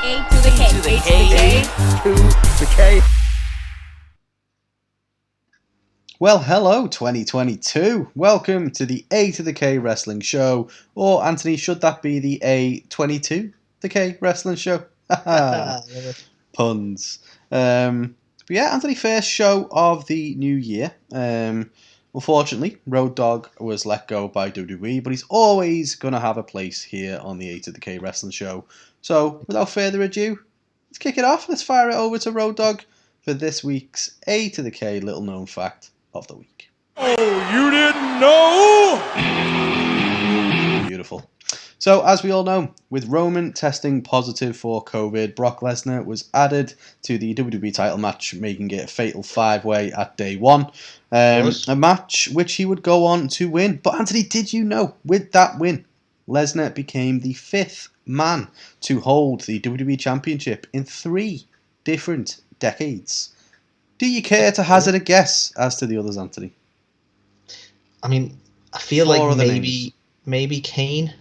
A to the K. A to the K. A to the K. Well, hello 2022. Welcome to the A2theK Wrestling Show. Or, Anthony, should that be the A2theK Wrestling Show? Puns. But yeah, Anthony, first show of the new year. Unfortunately, Road Dogg was let go by WWE, but he's always going to have a place here on the A2theK Wrestling Show. So, without further ado, let's kick it off. Let's fire it over to Road Dogg for this week's A2theK Little Known Fact of the Week. Oh, you didn't know? Beautiful. So, as we all know, with Roman testing positive for COVID, Brock Lesnar was added to the WWE title match, making it a fatal five-way at day one. A match which he would go on to win. But, Anthony, did you know, with that win, Lesnar became the fifth man to hold the WWE Championship in 3 different decades? Do you care to hazard a guess as to the others, Anthony? I mean, I feel like maybe Kane.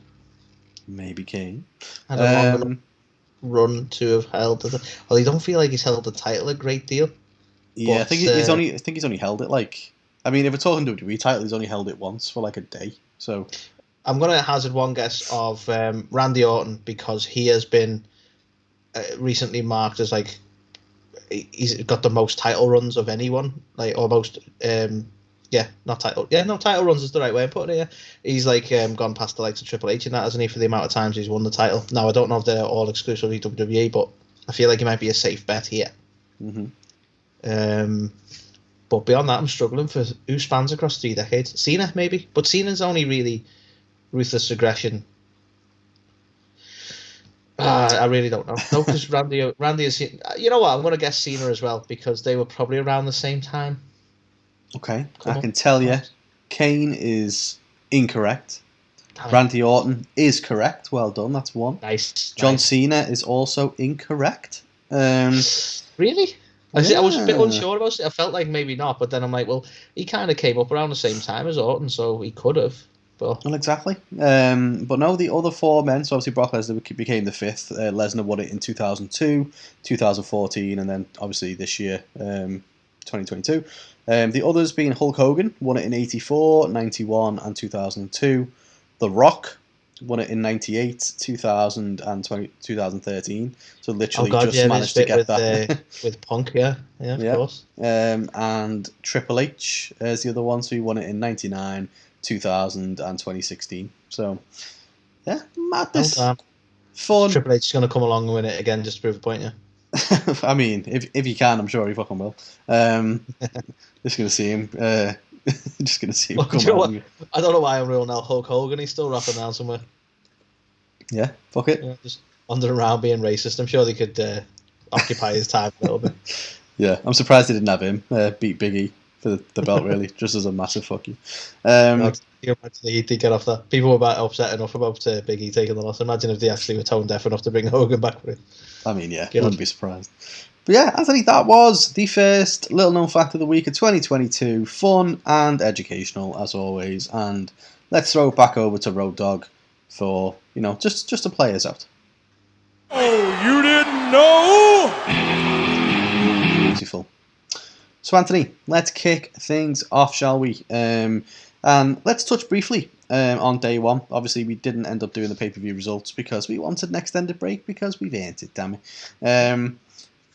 Maybe Kane. Had a long run to have held it. Well, I don't feel like he's held the title a great deal. Yeah, but, I think he's only held it like. I mean, if we're talking WWE title, he's only held it once for like a day. So I'm gonna hazard one guess of Randy Orton, because he has been recently marked as like he's got the most title runs of anyone, like almost. Title runs is the right way of putting it. Yeah. He's like gone past the likes of Triple H and that, hasn't he, for the amount of times he's won the title. Now, I don't know if they're all exclusively WWE, but I feel like he might be a safe bet here. Mm-hmm. But beyond that, I'm struggling for who spans across 3 decades. Cena, maybe, but Cena's only really ruthless aggression. I really don't know. No, because Randy is. You know what? I'm going to guess Cena as well, because they were probably around the same time. Okay, I can tell you, Kane is incorrect. Randy Orton is correct. Well done, that's one. Nice. John Cena is also incorrect. Really? I was a bit unsure about it. I felt like maybe not, but then I'm like, well, he kind of came up around the same time as Orton, so he could have. But... Well, exactly. But no, the other 4 men, so obviously Brock Lesnar became the 5th. Lesnar won it in 2002, 2014, and then obviously this year, 2022. The others being Hulk Hogan, won it in 84, 91 and 2002. The Rock won it in 98, 2000 and 2013. So literally managed to get that. With Punk, yeah, of course. And Triple H is the other one, so he won it in 99, 2000 and 2016. So, yeah, madness. Fun. Triple H is going to come along and win it again just to prove a point, yeah. I mean, if you can, I'm sure he fucking will. Just gonna see him. Just gonna see him come out. I don't know why I'm ruling out Hulk Hogan. He's still rapping around somewhere. Yeah, fuck it. Yeah, just wandering around being racist. I'm sure they could occupy his time a little bit. Yeah, I'm surprised they didn't have him beat Big E for the belt, really, just as a massive fuck you. He'd get off that. People were about upset enough about Big E taking the loss. Imagine if they actually were tone deaf enough to bring Hogan back for it. I mean, yeah, wouldn't be surprised. But yeah, Anthony, that was the first little known fact of the week of 2022. Fun and educational, as always. And let's throw it back over to Road Dogg for, just to play us out. Oh, you didn't know? Beautiful. So, Anthony, let's kick things off, shall we? And let's touch briefly on day one. Obviously, we didn't end up doing the pay-per-view results because we wanted an extended break because we've earned it, damn it.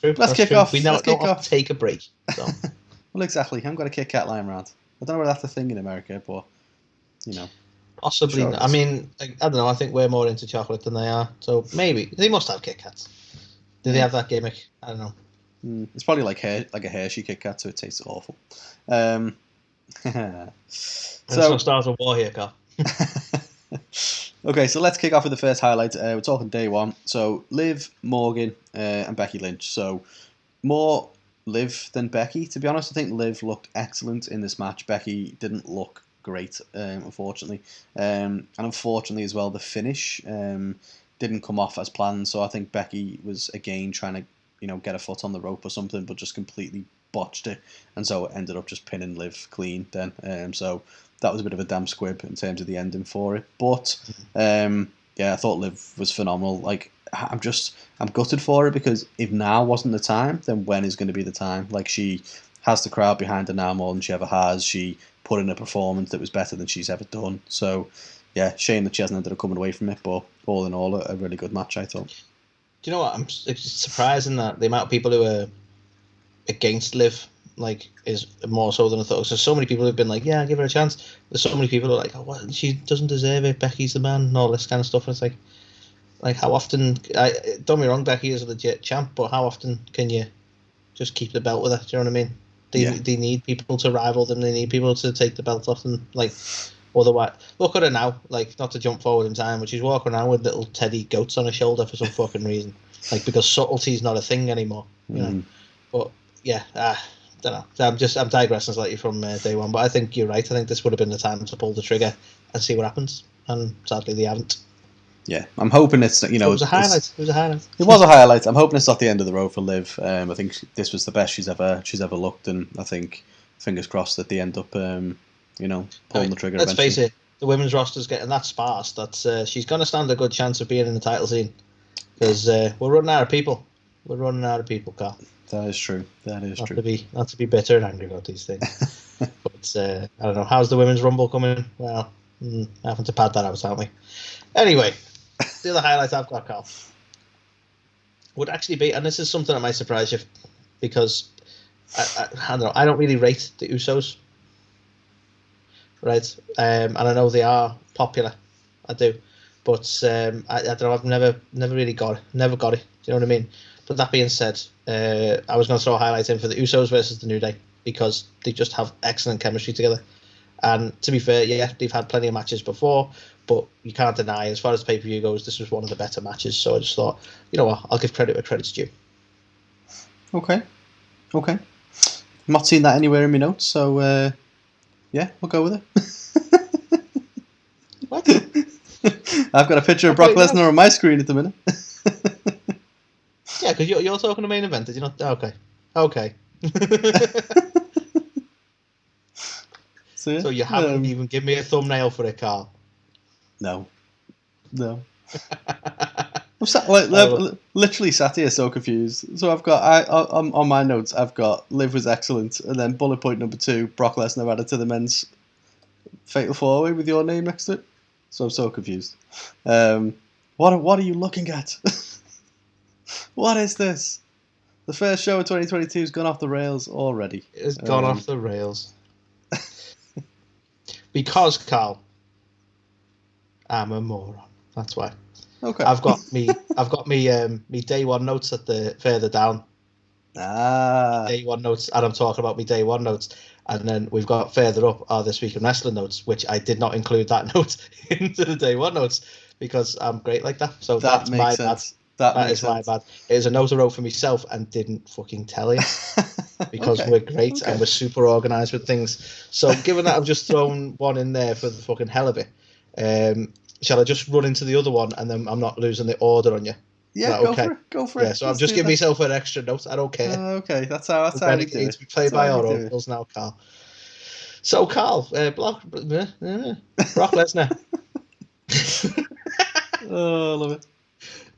Let's kick off. We now don't take a break. So. Well, exactly. I'm going to kick Cat Lion round. I don't know whether that's a thing in America, but, Possibly. Sure, I mean, I don't know. I think we're more into chocolate than they are. So maybe. They must have Kit Kats. Do they have that gimmick? I don't know. It's probably like a Hershey Kit Kat, so it tastes awful. So start a war here, Carl. Okay, so let's kick off with the first highlight. We're talking day one. So Liv Morgan and Becky Lynch. So more Liv than Becky, to be honest. I think Liv looked excellent in this match. Becky didn't look great, unfortunately. And unfortunately as well, the finish didn't come off as planned. So I think Becky was again trying to get a foot on the rope or something, but just completely botched it, and so it ended up just pinning Liv clean then. So that was a bit of a damn squib in terms of the ending for it. But yeah, I thought Liv was phenomenal. Like, I'm gutted for it, because if now wasn't the time, then when is going to be the time? Like, she has the crowd behind her now more than she ever has. She put in a performance that was better than she's ever done. So, yeah, shame that she hasn't ended up coming away from it. But all in all, a really good match, I thought. Do you know what? It's surprising that the amount of people who are against Liv is more so than I thought. So many people have been like, yeah, give her a chance. There's so many people who are like, oh, what? She doesn't deserve it. Becky's the man, and all this kind of stuff. And it's like how often? Don't get me wrong, Becky is a legit champ, but how often can you just keep the belt with her? Do you know what I mean? They need people to rival them. They need people to take the belt off them. Otherwise, look at her now. Not to jump forward in time, but she's walking around with little teddy goats on her shoulder for some fucking reason. Because subtlety's not a thing anymore. You know. But yeah, don't know. I'm digressing slightly from day one, but I think you're right. I think this would have been the time to pull the trigger and see what happens. And sadly, they haven't. Yeah, I'm hoping it's It was a highlight. It was a highlight. It was a highlight. I'm hoping it's not the end of the road for Liv. I think this was the best she's ever looked, and I think fingers crossed that they end up, pulling the trigger. Let's face it, the women's roster's getting that sparse that she's going to stand a good chance of being in the title scene, because we're running out of people. We're running out of people, Carl. That is true. That is true. Not to be bitter and angry about these things. But I don't know. How's the women's rumble coming? Well, having to pad that out, aren't we? Anyway, the other highlight I've got, Carl, would actually be, and this is something that might surprise you, because I don't know. I don't really rate the Usos, right? And I know they are popular. I do, but I don't know. I've never really got it. Never got it. Do you know what I mean? But that being said, I was going to throw a highlight in for the Usos versus the New Day, because they just have excellent chemistry together. And to be fair, yeah, they've had plenty of matches before, but you can't deny, as far as the pay-per-view goes, this was one of the better matches. So I just thought, you know what, I'll give credit where credit's due. Okay. I'm not seeing that anywhere in my notes, so yeah, we'll go with it. What? I've got a picture of Brock Lesnar on my screen at the minute. Yeah, because you're talking the main event, did you not? Okay. So you haven't even given me a thumbnail for it, Carl? No. I'm literally sat here so confused. So I've got on my notes, I've got Liv was excellent, and then bullet point number 2, Brock Lesnar added to the men's fatal 4-way with your name next to it. So I'm so confused. What are you looking at? What is this? The first show of 2022 has gone off the rails already. It's gone off the rails. Because, Carl, I'm a moron. That's why. Okay. I've got me day one notes at the further down. Day one notes, and I'm talking about me day one notes, and then we've got further up are this week in wrestling notes, which I did not include that note into the day one notes because I'm great like that. So that's my bad. That is my bad. It is a note I wrote for myself and didn't fucking tell you because we're great and we're super organised with things. So given that I've just thrown one in there for the fucking hell of it, shall I just run into the other one and then I'm not losing the order on you? Yeah, go for it. Yeah, so I've just given myself an extra note. I don't care. Okay, that's how we do it. Needs to be played by our own rules now, Carl. So, Carl, Brock Lesnar. Oh, I love it.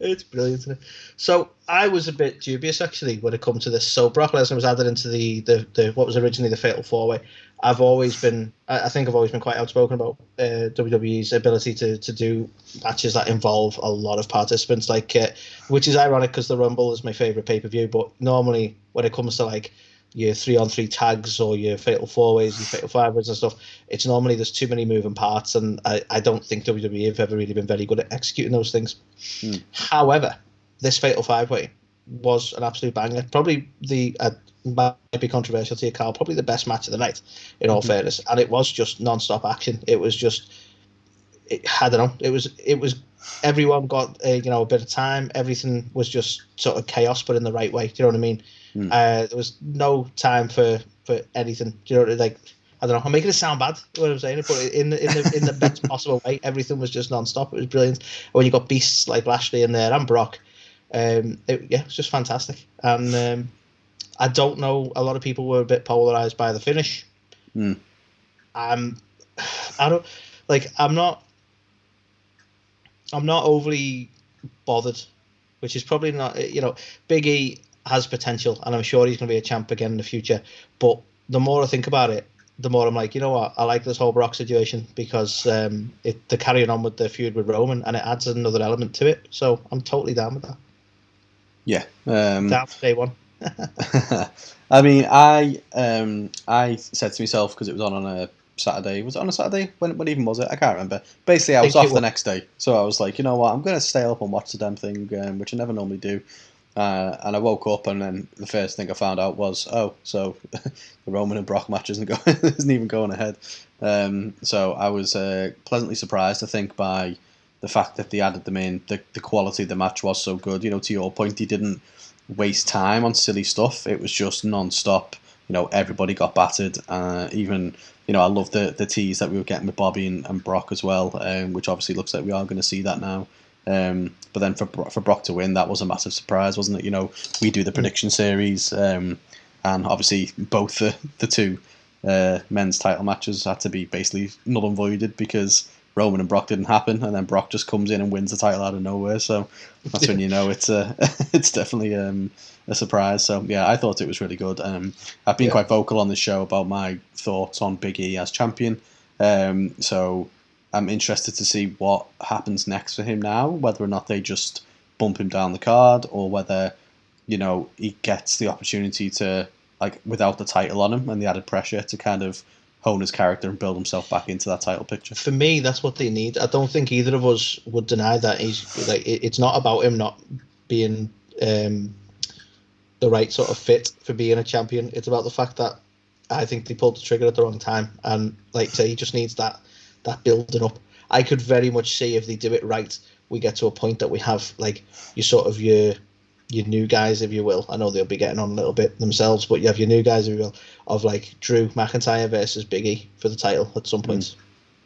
It's brilliant, isn't it? So I was a bit dubious actually when it comes to this. So Brock Lesnar was added into the what was originally the Fatal 4-Way. I think I've always been quite outspoken about WWE's ability to do matches that involve a lot of participants, which is ironic because the Rumble is my favorite pay-per-view. But normally when it comes to your 3-on-3 tags or your Fatal 4-Ways, your Fatal 5-Ways and stuff, it's normally there's too many moving parts, and I don't think WWE have ever really been very good at executing those things. However, this Fatal 5-Way was an absolute banger. Probably might be controversial to you, Carl, probably the best match of the night, in all fairness. And it was just non-stop action. It was just, I don't know, it was everyone got a bit of time. Everything was just sort of chaos, but in the right way. Do you know what I mean? There was no time for anything. Do you know, I don't know. I'm making it sound bad what I'm saying, but in the best possible way. Everything was just non-stop. It was brilliant. When you got beasts like Lashley in there and Brock, it was just fantastic. And I don't know. A lot of people were a bit polarized by the finish. I'm not overly bothered which is probably not. Big E has potential, and I'm sure he's going to be a champ again in the future. But the more I think about it, the more I'm like, you know what? I like this whole Brock situation because they're carrying on with the feud with Roman, and it adds another element to it. So I'm totally down with that. Yeah. Down for day one. I mean, I said to myself, because it was on a Saturday. Was it on a Saturday? When even was it? I can't remember. Basically, I was off the next day, so I was like, you know what? I'm going to stay up and watch the damn thing, which I never normally do. And I woke up, and then the first thing I found out was, so the Roman and Brock match isn't even going ahead. So I was pleasantly surprised, I think, by the fact that they added them in. The quality of the match was so good. To your point, he didn't waste time on silly stuff. It was just non-stop. Everybody got battered. Even, I love the tease that we were getting with Bobby and Brock as well, which obviously looks like we are going to see that now. But then for Brock to win, that was a massive surprise, wasn't it? We do the prediction series, and obviously both the two men's title matches had to be basically null and voided because Roman and Brock didn't happen, and then Brock just comes in and wins the title out of nowhere. So that's when it's it's definitely a surprise. So yeah, I thought it was really good. I've been quite vocal on this show about my thoughts on Big E as champion. So I'm interested to see what happens next for him now, whether or not they just bump him down the card, or whether he gets the opportunity to, without the title on him and the added pressure, to kind of hone his character and build himself back into that title picture. For me, that's what they need. I don't think either of us would deny that. He's like, it's not about him not being the right sort of fit for being a champion. It's about the fact that I think they pulled the trigger at the wrong time, and he just needs that building up. I could very much see if they do it right, we get to a point that we have your new guys, if you will. I know they'll be getting on a little bit themselves, but you have your new guys, if you will, of Drew McIntyre versus Big E for the title at some point.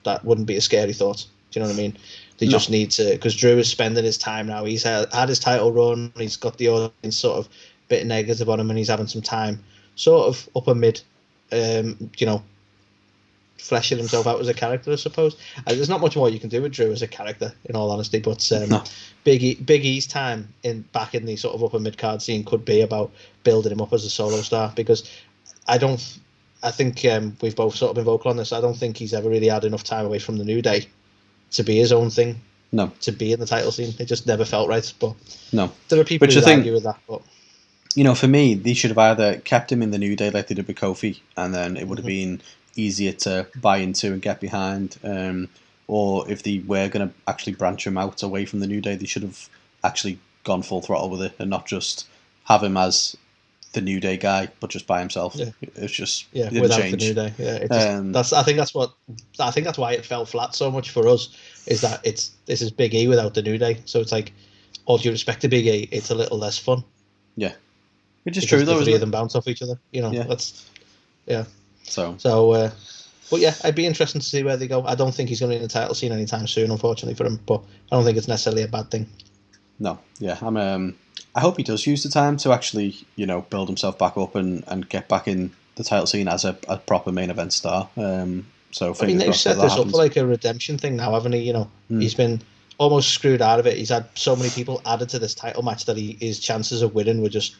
That wouldn't be a scary thought. Do you know what I mean? They just need to, because Drew is spending his time now. He's had his title run. He's got the audience sort of bit negative on him, and he's having some time, sort of upper mid, fleshing himself out as a character, I suppose. There's not much more you can do with Drew as a character, in all honesty, but Big E's time back in the sort of upper mid-card scene could be about building him up as a solo star, because I think we've both sort of been vocal on this. I don't think he's ever really had enough time away from the New Day to be his own thing. No. To be in the title scene. It just never felt right. But no. There are people who argue with that, but for me, they should have either kept him in the New Day like they did with Kofi, and then it would have been easier to buy into and get behind, or if they were going to actually branch him out away from the New Day, they should have actually gone full throttle with it and not just have him as the New Day guy, but just by himself. It's just without change. the New Day. I think that's why it fell flat so much for us, is that this is Big E without the New Day. So it's like, all due respect to Big E, it's a little less fun. Yeah, which is true though. The three of them bounce off each other. So, but yeah, I'd be interested to see where they go. I don't think he's going to be in the title scene anytime soon, unfortunately for him. But I don't think it's necessarily a bad thing. No, yeah, I hope he does use the time to actually, build himself back up and get back in the title scene as a proper main event star. They've set this up for a redemption thing now, haven't he? He's been almost screwed out of it. He's had so many people added to this title match that his chances of winning were just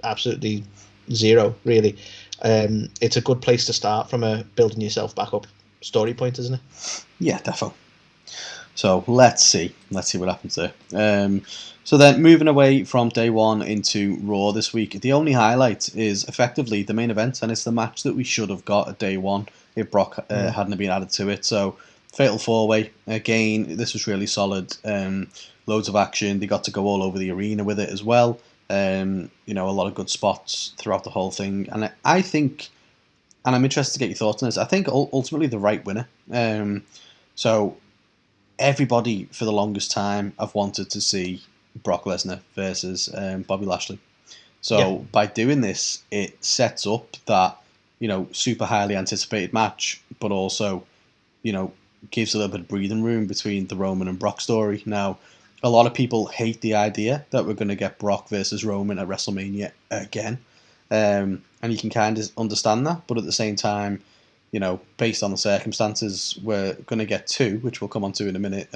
absolutely zero, really. It's a good place to start from a building yourself back up story point, isn't it? Yeah, definitely. So let's see what happens there. So then moving away from day one into Raw this week, the only highlight is effectively the main event, and it's the match that we should have got at day one if Brock hadn't been added to it. So Fatal 4-Way, again, this was really solid. Loads of action. They got to go all over the arena with it as well. A lot of good spots throughout the whole thing. And I think, and I'm interested to get your thoughts on this, I think ultimately the right winner. So everybody for the longest time have wanted to see Brock Lesnar versus Bobby Lashley. So by doing this, it sets up that, super highly anticipated match, but also, gives a little bit of breathing room between the Roman and Brock story. Now, a lot of people hate the idea that we're going to get Brock versus Roman at WrestleMania again. And you can kind of understand that, but at the same time, based on the circumstances, we're going to get two, which we'll come on to in a minute,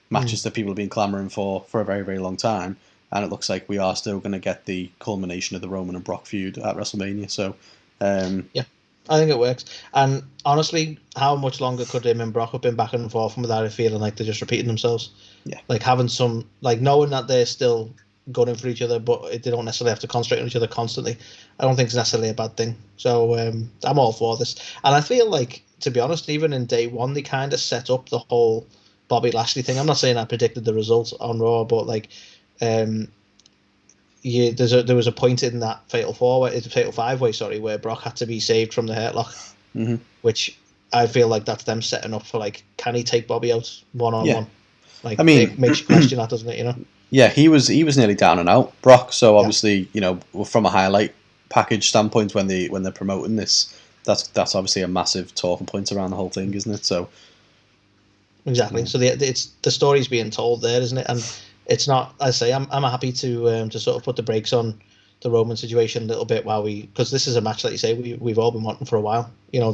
matches that people have been clamouring for a very, very long time. and it looks like we are still going to get the culmination of the Roman and Brock feud at WrestleMania. So, yeah, I think it works. And honestly, how much longer could him and Brock have been back and forth without it feeling like they're just repeating themselves? Yeah, like having some, like knowing that they're still gunning for each other, but they don't necessarily have to concentrate on each other constantly. I don't think it's necessarily a bad thing. So I'm all for this. And I feel like, to be honest, even in day one, they kind of set up the whole Bobby Lashley thing. I'm not saying I predicted the result on Raw, but like, there was a point in that fatal five way, where Brock had to be saved from the Hurt Lock, which I feel like that's them setting up for like, can he take Bobby out one on one? Like, I mean, it makes you question that, doesn't it? You know. Yeah, he was nearly down and out, Brock. So obviously, you know, from a highlight package standpoint, when they're promoting this, that's obviously a massive talking point around the whole thing, isn't it? So exactly. So it's the story's being told there, isn't it? And it's not. I say I'm happy to sort of put the brakes on the Roman situation a little bit while because this is a match that you say we've all been wanting for a while. You know,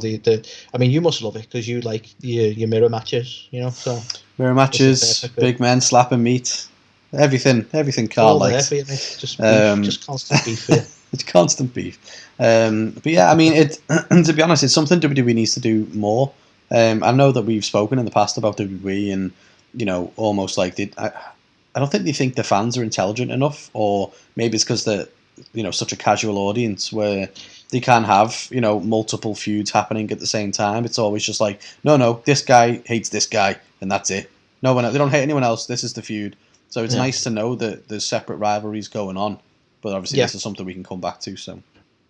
I mean, you must love it because you like your mirror matches. You know, so mirror matches, big men slapping meat. Everything Carl likes. Just constant beef. Yeah. It's constant beef. But yeah, I mean, to be honest, it's something WWE needs to do more. I know that we've spoken in the past about WWE, and you know, almost like I don't think they think the fans are intelligent enough, or maybe it's because they're, you know, such a casual audience where they can have, you know, multiple feuds happening at the same time. It's always just like, no, this guy hates this guy, and that's it. No one, they don't hate anyone else. This is the feud. So it's nice to know that there's separate rivalries going on, but obviously this is something we can come back to. So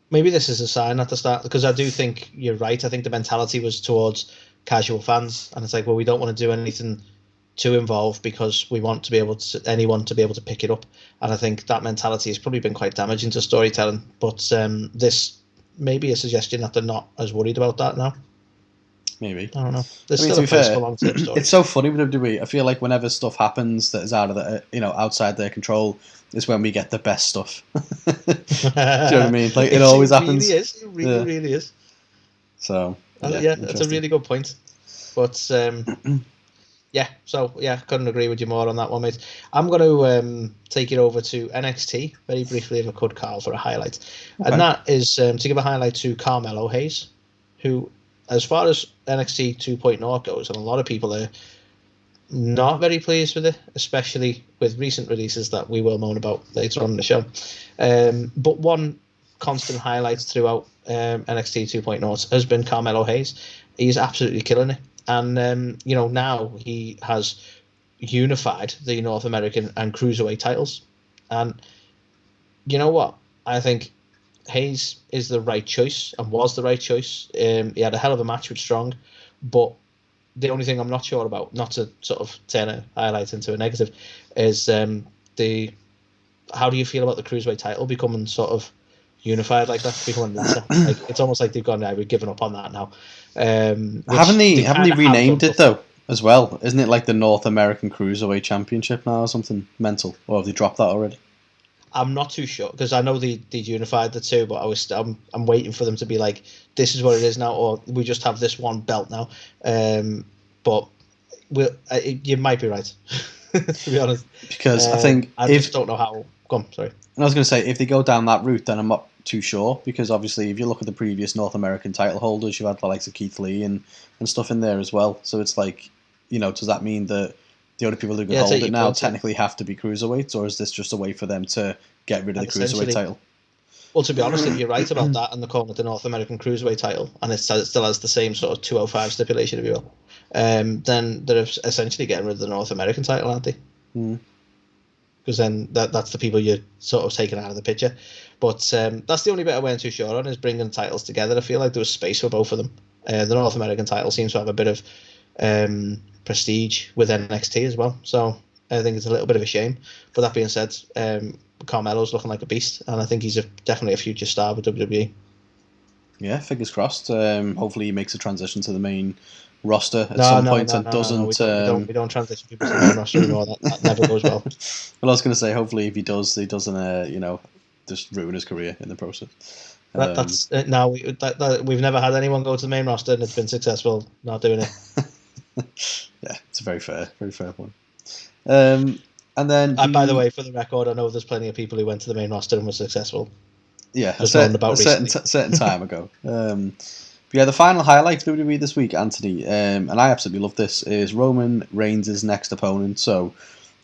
maybe this is a sign at the start, because I do think you're right. I think the mentality was towards casual fans, and it's like, well, we don't want to do anything too involved because we want to be able to anyone to be able to pick it up. And I think that mentality has probably been quite damaging to storytelling. But this may be a suggestion that they're not as worried about that now. Maybe. I don't know. There's still a place for long-term stories. It's so funny with WWE. I feel like whenever stuff happens that is out of outside their control, is when we get the best stuff. Do you know what I mean? Like it always happens. It really is. So that's a really good point. But couldn't agree with you more on that one, mate. I'm going to take it over to NXT very briefly, if I could, Carl, for a highlight. Okay. And that is to give a highlight to Carmelo Hayes, who, as far as NXT 2.0 goes, and a lot of people are not very pleased with it, especially with recent releases that we will moan about later on in the show. But one constant highlight throughout NXT 2.0 has been Carmelo Hayes. He's absolutely killing it. And, now he has unified the North American and Cruiserweight titles. And you know what? I think Hayes is the right choice and was the right choice. He had a hell of a match with Strong, but the only thing I'm not sure about, not to sort of turn a highlight into a negative, is how do you feel about the Cruiserweight title becoming sort of unified like that, becoming like it's almost like they've gone, we've given up on that now. Haven't they renamed it though as well? Isn't it like the North American Cruiserweight Championship now or something mental? Or have they dropped that already? I'm not too sure, because I know they unified the two, but I'm waiting for them to be like, this is what it is now, or we just have this one belt now. But you might be right, to be honest. Because I think I just don't know how. Go on, sorry. I was going to say, if they go down that route, then I'm not too sure, because obviously if you look at the previous North American title holders, you had the likes of Keith Lee and stuff in there as well. So it's like, does that mean that the only people who can hold it now technically have to be cruiserweights, or is this just a way for them to get rid of the cruiserweight title? Well, to be honest, if you're right about that, and they're calling it the North American Cruiserweight title, and it still has the same sort of 205 stipulation, if you will, then they're essentially getting rid of the North American title, aren't they? Because then that's the people you're sort of taking out of the picture. But that's the only bit I weren't too sure on, is bringing titles together. I feel like there was space for both of them. The North American title seems to have a bit of prestige with NXT as well, so I think it's a little bit of a shame. But that being said, Carmelo's looking like a beast, and I think he's definitely a future star with WWE. Yeah, fingers crossed. Hopefully he makes a transition to the main roster at some point and doesn't. We don't transition people to the main roster anymore. That never goes well. Well, I was going to say, hopefully if he doesn't, just ruin his career in the process. That's now we've never had anyone go to the main roster and it's been successful not doing it. Yeah, it's a very fair point. And then, by the way, for the record, I know there's plenty of people who went to the main roster and were successful. yeah, Just known about certain time ago. But yeah, the final highlight for WWE this week, Anthony, and I absolutely love this, is Roman Reigns' next opponent. So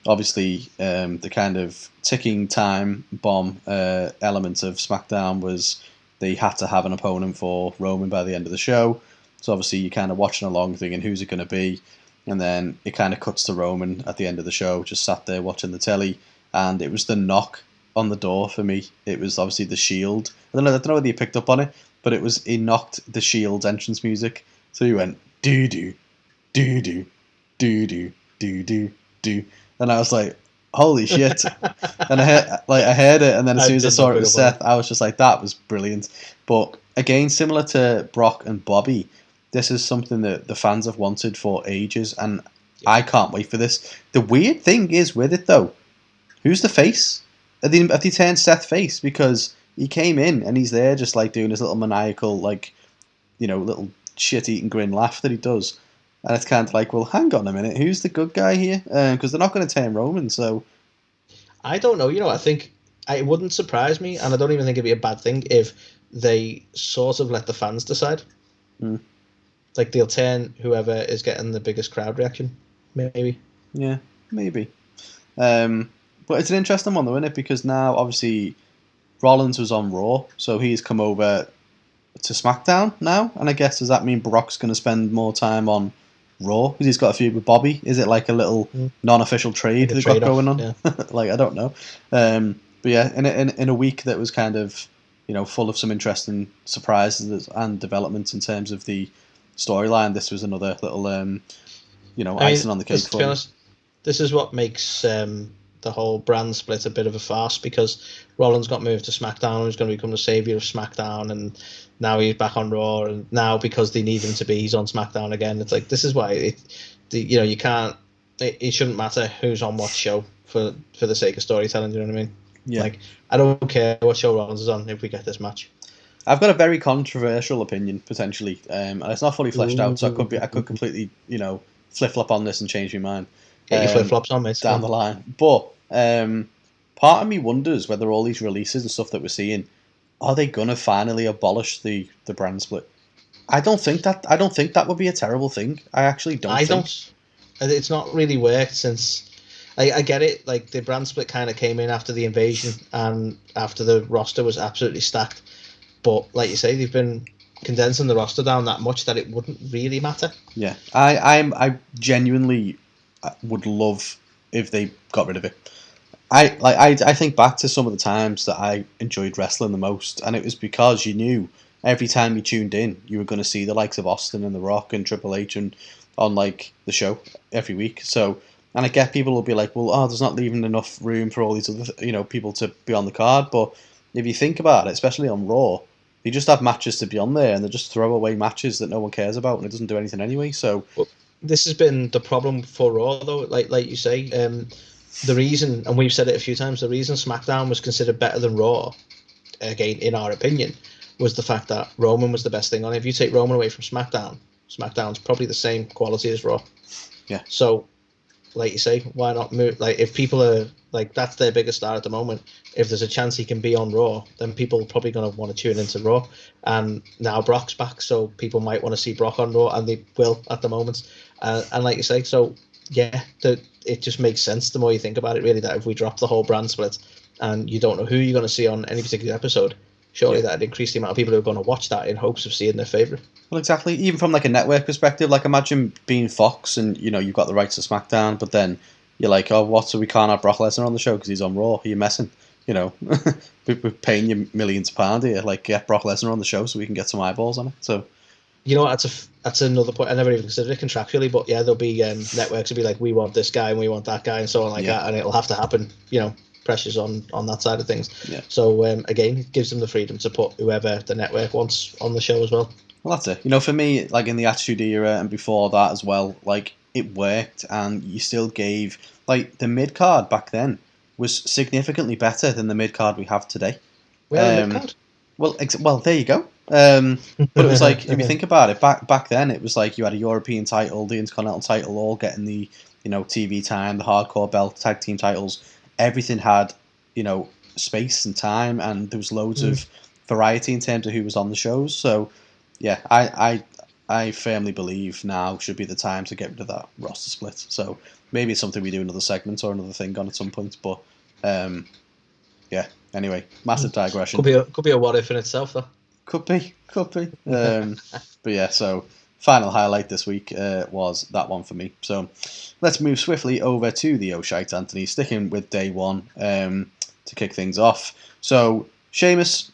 obviously, the kind of ticking time bomb element of SmackDown was they had to have an opponent for Roman by the end of the show. So obviously, you're kind of watching along, thinking who's it going to be, and then it kind of cuts to Roman at the end of the show, just sat there watching the telly, and it was the knock on the door for me. It was obviously the Shield. I don't know whether you picked up on it, but he knocked the Shield's entrance music. So he went doo doo, doo doo, doo doo, doo doo, doo, and I was like, holy shit! And I heard it, and then as soon as I saw it was Seth, I was just like, that was brilliant. But again, similar to Brock and Bobby, this is something that the fans have wanted for ages, and I can't wait for this. The weird thing is with it though, who's the face? Have they turned Seth face? Because he came in and he's there just like doing his little maniacal, like, little shit-eating grin laugh that he does. And it's kind of like, well, hang on a minute, who's the good guy here? Because they're not going to turn Roman, so... I don't know. I think it wouldn't surprise me, and I don't even think it'd be a bad thing if they sort of let the fans decide. Like, they'll turn whoever is getting the biggest crowd reaction, maybe. Yeah, maybe. But it's an interesting one, though, isn't it? Because now, obviously, Rollins was on Raw, so he's come over to SmackDown now. And I guess, does that mean Brock's going to spend more time on Raw? Because he's got a feud with Bobby. Is it like a little non-official trade they've got going on? Yeah. Like, I don't know. But yeah, in a week that was kind of, full of some interesting surprises and developments in terms of the storyline, this was another little, icing on the cake for me. Honest, this is what makes... the whole brand split a bit of a farce, because Rollins got moved to SmackDown and he's going to become the saviour of SmackDown, and now he's back on Raw, and now because they need him to be, he's on SmackDown again. It's like, this is why you can't, it shouldn't matter who's on what show for the sake of storytelling. Do you know what I mean? Yeah. Like, I don't care what show Rollins is on if we get this match. I've got a very controversial opinion potentially, and it's not fully fleshed out, so I could completely flip flop on this and change my mind. Get your flip flops on, mate. Down the line. But part of me wonders whether all these releases and stuff that we're seeing, are they gonna finally abolish the brand split? I don't think that would be a terrible thing. I actually don't. It's not really worked since. I get it. Like, the brand split kind of came in after the invasion and after the roster was absolutely stacked. But like you say, they've been condensing the roster down that much that it wouldn't really matter. Yeah, I genuinely would love if they got rid of it. I think back to some of the times that I enjoyed wrestling the most, and it was because you knew every time you tuned in, you were going to see the likes of Austin and The Rock and Triple H and on like the show every week. So, and I get people will be like, well, there's not leaving enough room for all these other people to be on the card. But if you think about it, especially on Raw, you just have matches to be on there, and they're just throwaway matches that no one cares about, and it doesn't do anything anyway. So. Well, this has been the problem for Raw, though. Like you say, the reason, and we've said it a few times, the reason SmackDown was considered better than Raw, again, in our opinion, was the fact that Roman was the best thing on it. If you take Roman away from SmackDown, SmackDown's probably the same quality as Raw. Yeah. So, like you say, why not move? Like, if people are like, that's their biggest star at the moment, if there's a chance he can be on Raw, then people are probably going to want to tune into Raw. And now Brock's back, so people might want to see Brock on Raw, and they will at the moment. And like you say, so yeah, it just makes sense the more you think about it, really, that if we drop the whole brand split and you don't know who you're going to see on any particular episode, surely that'd increase the amount of people who are going to watch that in hopes of seeing their favourite. Well, exactly. Even from like a network perspective, like imagine being Fox and you've got the rights to SmackDown, but then you're like, oh, what? So we can't have Brock Lesnar on the show because he's on Raw? Are you messing? We're paying you millions of pounds here. Like, get Brock Lesnar on the show so we can get some eyeballs on it. So, that's another point. I never even considered it contractually, but yeah, there'll be networks will be like, we want this guy and we want that guy and so on like that, and it'll have to happen. Pressures on that side of things. Yeah. So again, it gives them the freedom to put whoever the network wants on the show as well. Well, that's it. For me, like in the Attitude Era and before that as well, like it worked, and you still gave like the mid card back then was significantly better than the mid card we have today. We have a mid card. Well, there you go. But it was like, if you think about it, back then it was like you had a European title, the Intercontinental title, all getting the TV time, the hardcore belt, tag team titles, everything had, space and time, and there was loads of variety in terms of who was on the shows. So, yeah, I firmly believe now should be the time to get rid of that roster split. So maybe it's something we do another segment or another thing on at some point. But yeah. Anyway, massive digression. Could be a what if in itself, though. Could be. But yeah, so final highlight this week was that one for me. So let's move swiftly over to the Oh Shites, Anthony, sticking with day one to kick things off. So Sheamus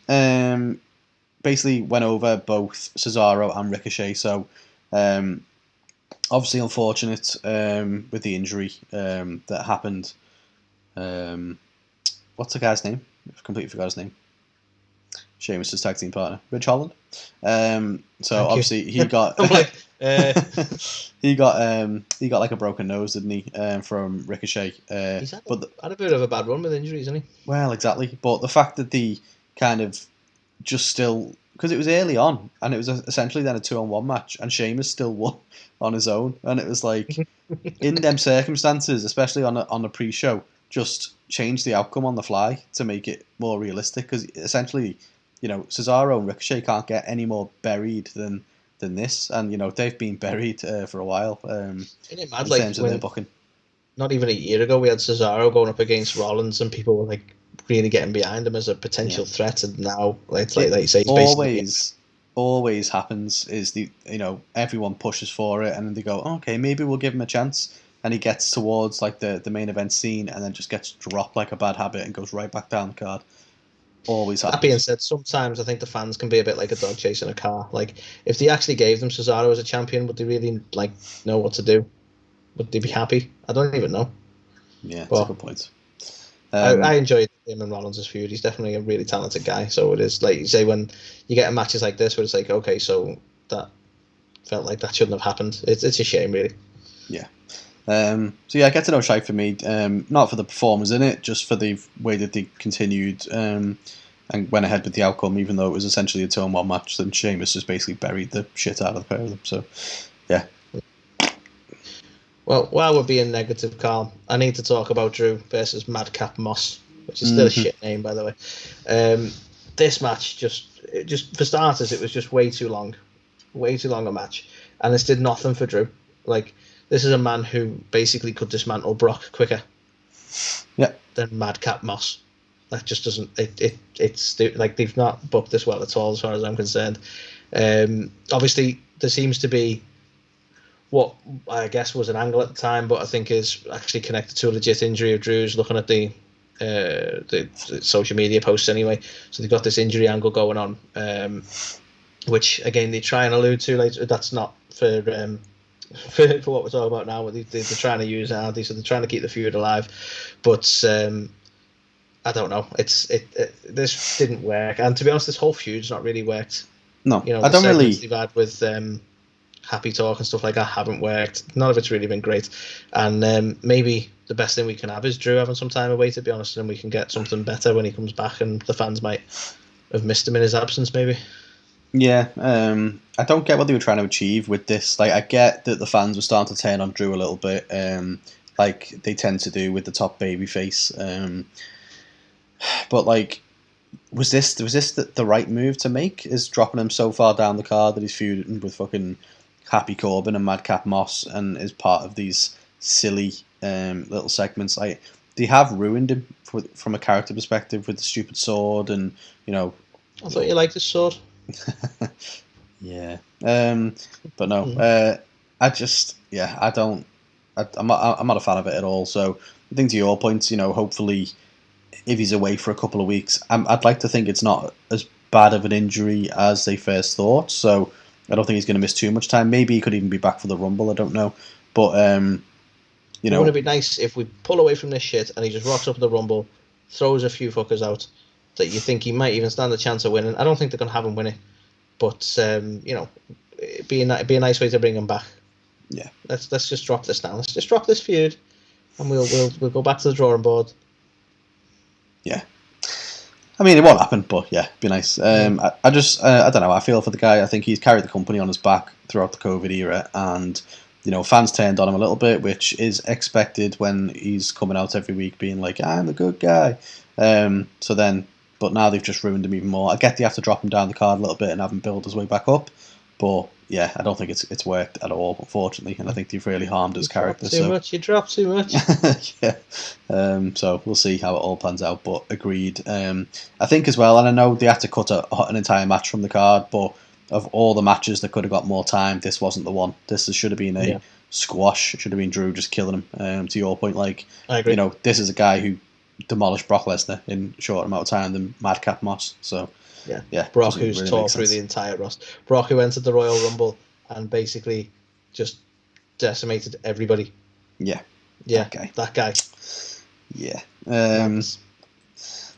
basically went over both Cesaro and Ricochet. So obviously unfortunate with the injury that happened. What's the guy's name? I've completely forgot his name. Sheamus' tag team partner, Ridge Holland. So obviously he got he got like a broken nose, didn't he? From Ricochet. He's had a bit of a bad run with injuries, hasn't he? Well, exactly. But the fact that the kind of just still, because it was early on, and it was essentially then a 2-on-1 match, and Sheamus still won on his own, and it was like in them circumstances, especially on the pre-show, just change the outcome on the fly to make it more realistic. Because essentially, Cesaro and Ricochet can't get any more buried than this, and they've been buried for a while. Isn't it mad? In terms of their booking. Not even a year ago, we had Cesaro going up against Rollins, and people were like really getting behind him as a potential threat. And now, like you say, he's always happens is everyone pushes for it, and then they go, okay, maybe we'll give him a chance, and he gets towards like the main event scene, and then just gets dropped like a bad habit and goes right back down the card. Always happens. That being said, sometimes I think the fans can be a bit like a dog chasing a car. Like, if they actually gave them Cesaro as a champion, would they really know what to do? Would they be happy? I don't even know. Yeah, that's a good point. I enjoyed him and Rollins' feud. He's definitely a really talented guy. So it is, like you say, when you get matches like this where it's like, okay, so that felt like that shouldn't have happened. It's a shame, really. Yeah. So yeah, get to know Shite for me. Not for the performers in it, just for the way that they continued and went ahead with the outcome, even though it was essentially a 2-on-1 match. Then Sheamus just basically buried the shit out of the pair of them. So, yeah. Well, while we're being negative, Carl, I need to talk about Drew versus Madcap Moss, which is still a shit name, by the way. This match, just for starters, it was just way too long a match, and this did nothing for Drew. Like, this is a man who basically could dismantle Brock quicker than Madcap Moss. That just doesn't. It's like they've not booked this well at all, as far as I'm concerned. Obviously, there seems to be what I guess was an angle at the time, but I think is actually connected to a legit injury of Drew's. Looking at the social media posts anyway, so they've got this injury angle going on, which again they try and allude to. Like, that's not for what we're talking about now. What they're trying to use, aren't they? So they're trying to keep the feud alive, but I don't know. This didn't work, and to be honest, this whole feud's not really worked. No, I don't really. They've had with Happy Talk and stuff like that haven't worked. None of it's really been great, and maybe the best thing we can have is Drew having some time away, to be honest, and we can get something better when he comes back, and the fans might have missed him in his absence, maybe. Yeah, I don't get what they were trying to achieve with this. Like, I get that the fans were starting to turn on Drew a little bit, like they tend to do with the top babyface. But like, was this the right move to make? Is dropping him so far down the card that he's feuding with fucking Happy Corbin and Madcap Moss, and is part of these silly little segments? Like, they have ruined him from a character perspective with the stupid sword, and I thought you liked his sword. Yeah, but no, I'm not a fan of it at all. So I think, to your point, hopefully, if he's away for a couple of weeks, I'd like to think it's not as bad of an injury as they first thought. So I don't think he's going to miss too much time. Maybe he could even be back for the Rumble. I don't know, but Wouldn't it be nice if we pull away from this shit and he just rocks up at the Rumble, throws a few fuckers out that you think he might even stand a chance of winning? I don't think they're going to have him win it, but it'd be a nice way to bring him back. Yeah, let's just drop this now. Let's just drop this feud, and we'll go back to the drawing board. Yeah, I mean, it won't happen, but yeah, it'd be nice. I don't know. I feel for the guy. I think he's carried the company on his back throughout the COVID era, and fans turned on him a little bit, which is expected when he's coming out every week being like, I'm a good guy. But now they've just ruined him even more. I get they have to drop him down the card a little bit and have him build his way back up, but yeah, I don't think it's worked at all, unfortunately, and I think they've really harmed his character. You drop too much. Yeah. So we'll see how it all pans out, but agreed. I think as well, and I know they had to cut an entire match from the card, but of all the matches that could have got more time, this wasn't the one. This should have been a squash. It should have been Drew just killing him. To your point, like, I agree. This is a guy who demolished Brock Lesnar in a short amount of time than Madcap Moss. So yeah, Brock, who's really tore through the entire roster. Brock, who entered the Royal Rumble and basically just decimated everybody. Yeah, that guy. Yeah.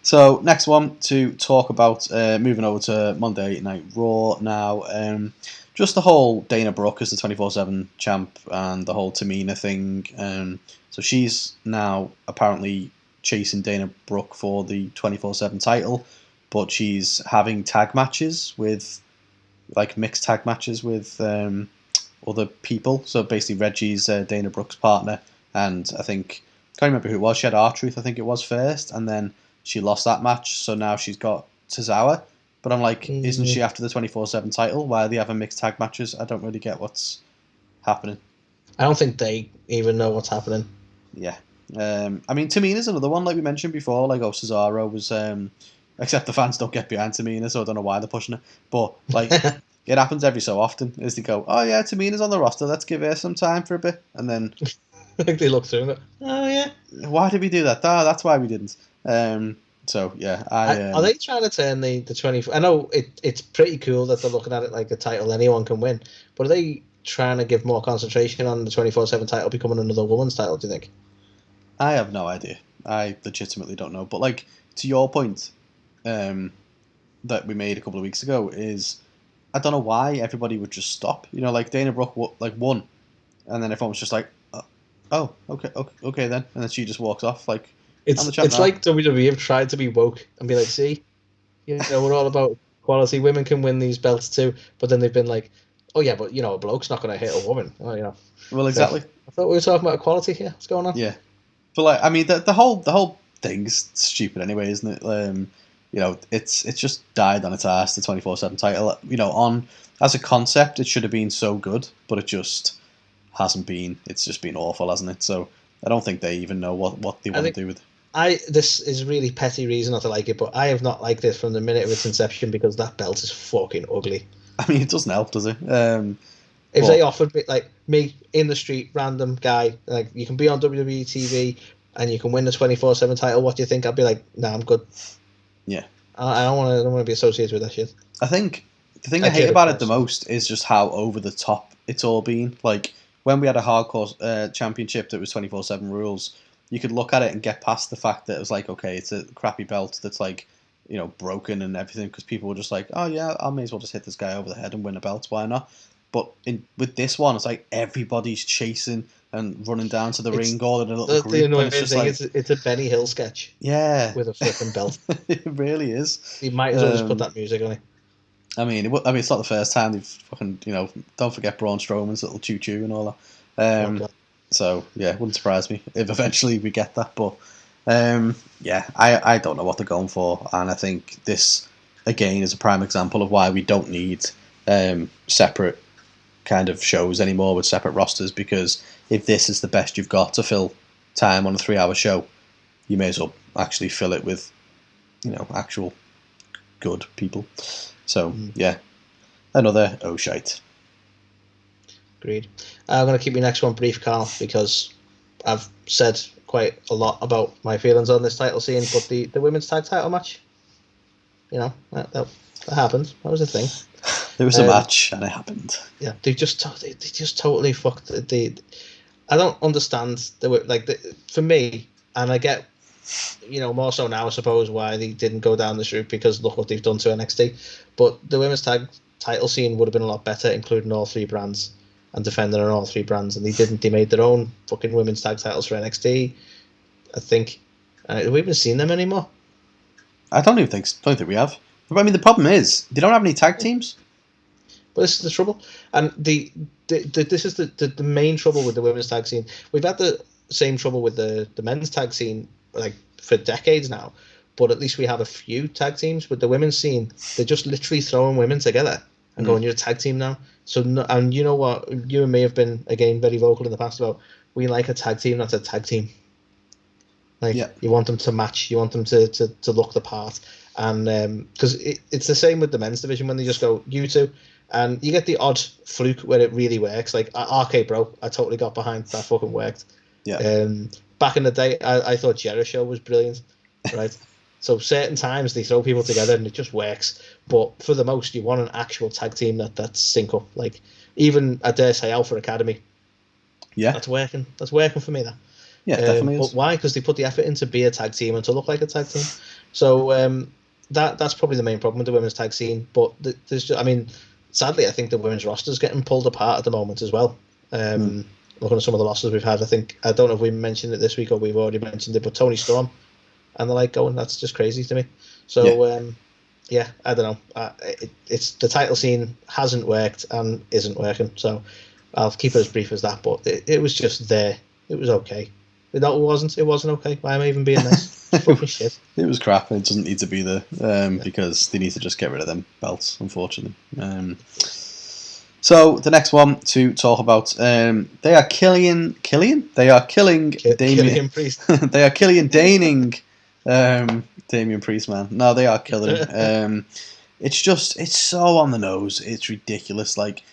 So next one to talk about, moving over to Monday Night Raw now. Just the whole Dana Brooke as the 24/7 champ and the whole Tamina thing. So she's now apparently chasing Dana Brooke for the 24/7 title, but she's having tag matches with, like, mixed tag matches with other people. So basically Reggie's Dana Brooke's partner, and I can't remember who it was. She had R-Truth, I think it was, first, and then she lost that match, so now she's got Tozawa. But I'm like, isn't she after the 24/7 title? Why are they having mixed tag matches? I don't really get what's happening. I don't think they even know what's happening. Yeah. I mean, Tamina's another one, like we mentioned before. Like, Cesaro was... except the fans don't get behind Tamina, so I don't know why they're pushing her. But, like, it happens every so often, is they go, oh yeah, Tamina's on the roster, let's give her some time for a bit. And then... I think they look through and go, oh yeah. Why did we do that? That's why we didn't. So yeah, are they trying to turn the 24? I know it's pretty cool that they're looking at it like a title anyone can win, but are they trying to give more concentration on the 24/7 title becoming another woman's title? Do you think? I have no idea. I legitimately don't know. But, like, to your point, that we made a couple of weeks ago is, I don't know why everybody would just stop. Like, Dana Brooke won, and then everyone was just like, oh, okay then, and then she just walks off like. It's like WWE have tried to be woke and be like, see, we're all about equality. Women can win these belts too, but then they've been like, oh yeah, but a bloke's not going to hit a woman. Oh, Well, exactly. So, I thought we were talking about equality here. What's going on? Yeah, but, like, I mean, the whole thing's stupid anyway, isn't it? It's just died on its ass. The 24/7 title, as a concept, it should have been so good, but it just hasn't been. It's just been awful, hasn't it? So I don't think they even know what they want to do with it. This is a really petty reason not to like it, but I have not liked it from the minute of its inception because that belt is fucking ugly. I mean, it doesn't help, does it? If they offered me, like, me in the street, random guy, like, you can be on WWE TV and you can win the 24/7 title, what do you think? I'd be like, nah, I'm good. Yeah. I don't want to be associated with that shit. I think the thing I hate about it the most is just how over the top it's all been. Like, when we had a hardcore championship that was 24/7 rules, you could look at it and get past the fact that it was like, okay, it's a crappy belt that's, like, broken and everything, because people were just like, oh yeah, I may as well just hit this guy over the head and win a belt, why not? But with this one, it's like everybody's chasing and running down to the ring all in a little group. The annoying it's just thing like, it's a Benny Hill sketch. Yeah. With a flipping belt. It really is. You might as well just put that music on it. I mean, it's not the first time they've fucking, don't forget Braun Strowman's little choo-choo and all that. So, yeah, it wouldn't surprise me if eventually we get that. But, yeah, I don't know what they're going for. And I think this, again, is a prime example of why we don't need separate kind of shows anymore with separate rosters. Because if this is the best you've got to fill time on a 3-hour show, you may as well actually fill it with, actual good people. So, yeah, another oh shite. Agreed. I'm going to keep your next one brief, Carl, because I've said quite a lot about my feelings on this title scene, but the women's tag title match, that happened. That was a thing. There was a match, and it happened. Yeah, they just totally fucked the. I don't understand for me, and I get, more so now, I suppose, why they didn't go down this route, because look what they've done to NXT. But the women's tag title scene would have been a lot better, including all three brands and defending on all three brands, and they didn't. They made their own fucking women's tag titles for NXT, I think. Have we even seen them anymore? I don't think we have. I mean, the problem is they don't have any tag teams. Well, this is the trouble, and this is the main trouble with the women's tag scene. We've had the same trouble with the men's tag scene like for decades now, but at least we have a few tag teams. With the women's scene, they're just literally throwing women together and going, "You're a tag team now." So, and you know what? You and me have been again very vocal in the past about we like a tag team, not a tag team. Like you want them to match, you want them to look the part, and because it's the same with the men's division when they just go you two. And you get the odd fluke where it really works. Like, RK Bro, I totally got behind. That fucking worked. Yeah. Back in the day, I thought Jericho was brilliant, right? So certain times they throw people together and it just works. But for the most, you want an actual tag team that's sync up. Like, even, I dare say, Alpha Academy. Yeah. That's working. That's working for me, that. Yeah, definitely is. But why? Because they put the effort in to be a tag team and to look like a tag team. So that's probably the main problem with the women's tag scene. But there's just, I mean... Sadly, I think the women's roster is getting pulled apart at the moment as well. Looking at some of the losses we've had, I don't know if we mentioned it this week or we've already mentioned it, but Tony Storm and the like going, that's just crazy to me. So, I don't know. It's the title scene hasn't worked and isn't working. So I'll keep it as brief as that. But it was just there. It was okay. No, it wasn't. It wasn't okay. Why am I even being nice? Fucking shit. It was crap. It doesn't need to be there because they need to just get rid of them belts, unfortunately. So the next one to talk about, they are killing Killian Priest. They are killing Daning Damian Priest, man. No, they are killing him. It's so on the nose. It's ridiculous. Like,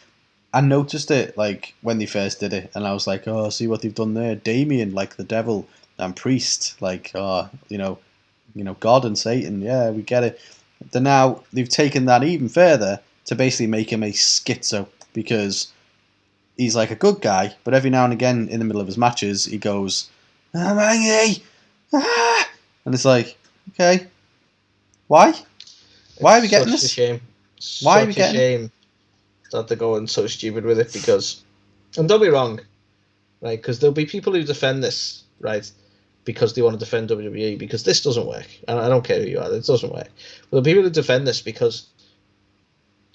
I noticed it like when they first did it, and I was like, "Oh, see what they've done there, Damien, like the devil, and Priest, like, God and Satan." Yeah, we get it. Now they've taken that even further to basically make him a schizo because he's like a good guy, but every now and again in the middle of his matches, he goes, "I'm angry," and it's like, okay, why? Why are we getting this? Such a shame. Why are we getting a shame that they're going so stupid with it because, and don't be wrong, right? Because there'll be people who defend this, right? Because they want to defend WWE because this doesn't work. And I don't care who you are, it doesn't work. But the people who defend this because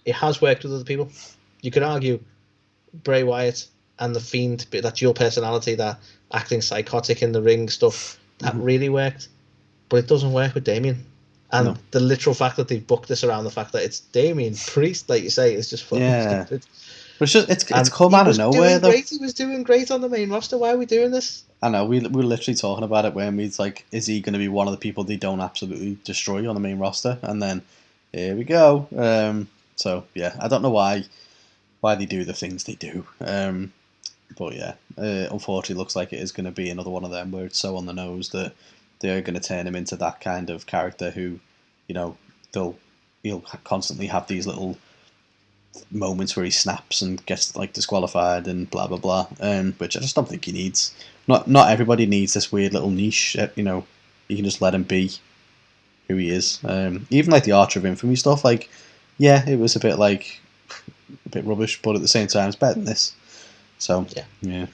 it has worked with other people. You could argue Bray Wyatt and the Fiend, that dual personality, that acting psychotic in the ring stuff, that really worked. But it doesn't work with Damien. And the literal fact that they've booked this around the fact that it's Damien Priest, like you say, is just fucking stupid. But it's come out of nowhere, though. He was doing great on the main roster. Why are we doing this? I know, we were literally talking about it when we like, is he going to be one of the people they don't absolutely destroy on the main roster? And then, here we go. So, yeah, I don't know why they do the things they do. But yeah, unfortunately, it looks like it is going to be another one of them where it's so on the nose that they're going to turn him into that kind of character who, he'll constantly have these little moments where he snaps and gets like disqualified and blah blah blah. Which I just don't think he needs. Not everybody needs this weird little niche. You can just let him be who he is. Even like the Archer of Infamy stuff. Like, yeah, it was a bit rubbish, but at the same time, it's better than this. So yeah.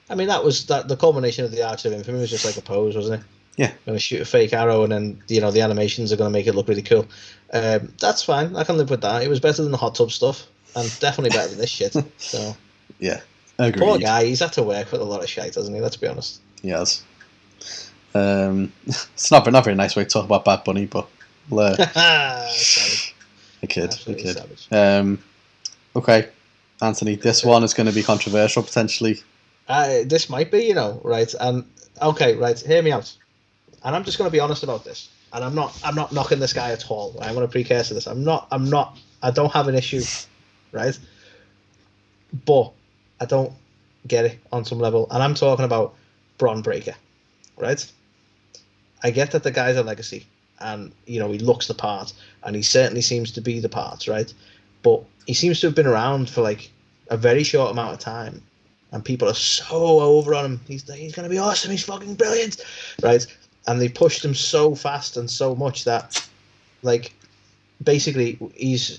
I mean, the culmination of the Archer of Infamy was just like a pose, wasn't it? Yeah. Going to shoot a fake arrow and then, the animations are going to make it look really cool. That's fine. I can live with that. It was better than the hot tub stuff and definitely better than this shit. So yeah, agreed. Poor guy. He's had to work with a lot of shite, hasn't he? Let's be honest. He has. It's not a very nice way to talk about Bad Bunny, but a kid. Okay, Anthony, this one is going to be controversial potentially. This might be, right? And okay, right. Hear me out. And I'm just going to be honest about this. And I'm not knocking this guy at all. Right? I'm going to precursor this. I don't have an issue, right? But I don't get it on some level. And I'm talking about Bron Breakker, right? I get that the guy's a legacy and, he looks the part and he certainly seems to be the part, right? But he seems to have been around for like a very short amount of time and people are so over on him. He's going to be awesome. He's fucking brilliant, right? And they pushed him so fast and so much that, like, basically he's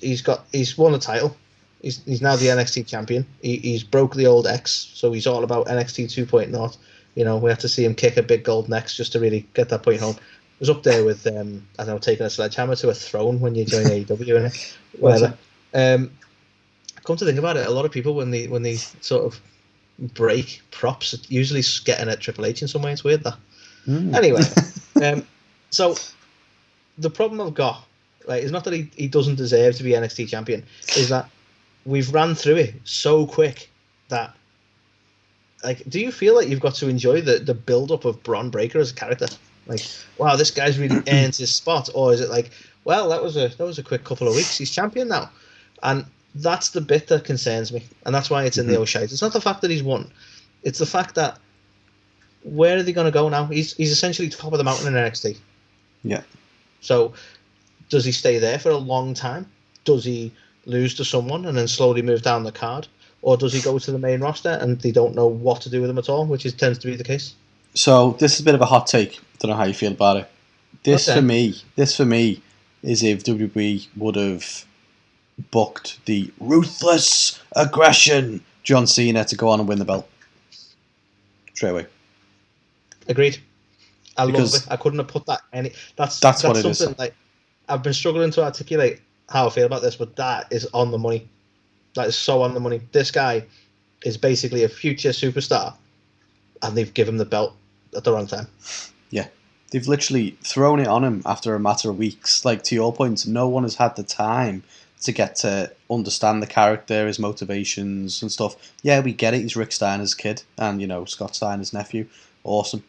won a title. He's now the NXT champion. He's broke the old X, so he's all about NXT 2.0. We have to see him kick a big golden X just to really get that point home. It was up there with taking a sledgehammer to a throne when you join AEW and whatever. come to think about it, a lot of people when they sort of break props, it's usually getting at Triple H in some way. It's weird that. Anyway, so the problem I've got, right, is not that he doesn't deserve to be NXT champion, is that we've ran through it so quick that, like, do you feel like you've got to enjoy the build up of Bron Breakker as a character? Like, wow, this guy's really earned his spot, or is it like, well, that was a quick couple of weeks, he's champion now, and that's the bit that concerns me, and that's why it's in the Oh Shites. It's not the fact that he's won, it's the fact that where are they going to go now? He's essentially top of the mountain in NXT. Yeah. So, does he stay there for a long time? Does he lose to someone and then slowly move down the card? Or does he go to the main roster and they don't know what to do with him at all, which tends to be the case? So, this is a bit of a hot take. Don't know how you feel about it. This for me is if WWE would have booked the ruthless aggression John Cena to go on and win the belt. Straight away. Agreed. I love it. I couldn't have put that any. That's what it something is. Like I've been struggling to articulate how I feel about this, but that is on the money. That is so on the money. This guy is basically a future superstar, and they've given him the belt at the wrong time. Yeah, they've literally thrown it on him after a matter of weeks. Like, to your point, no one has had the time to get to understand the character, his motivations and stuff. Yeah, we get it. He's Rick Steiner's kid, and Scott Steiner's nephew. Awesome.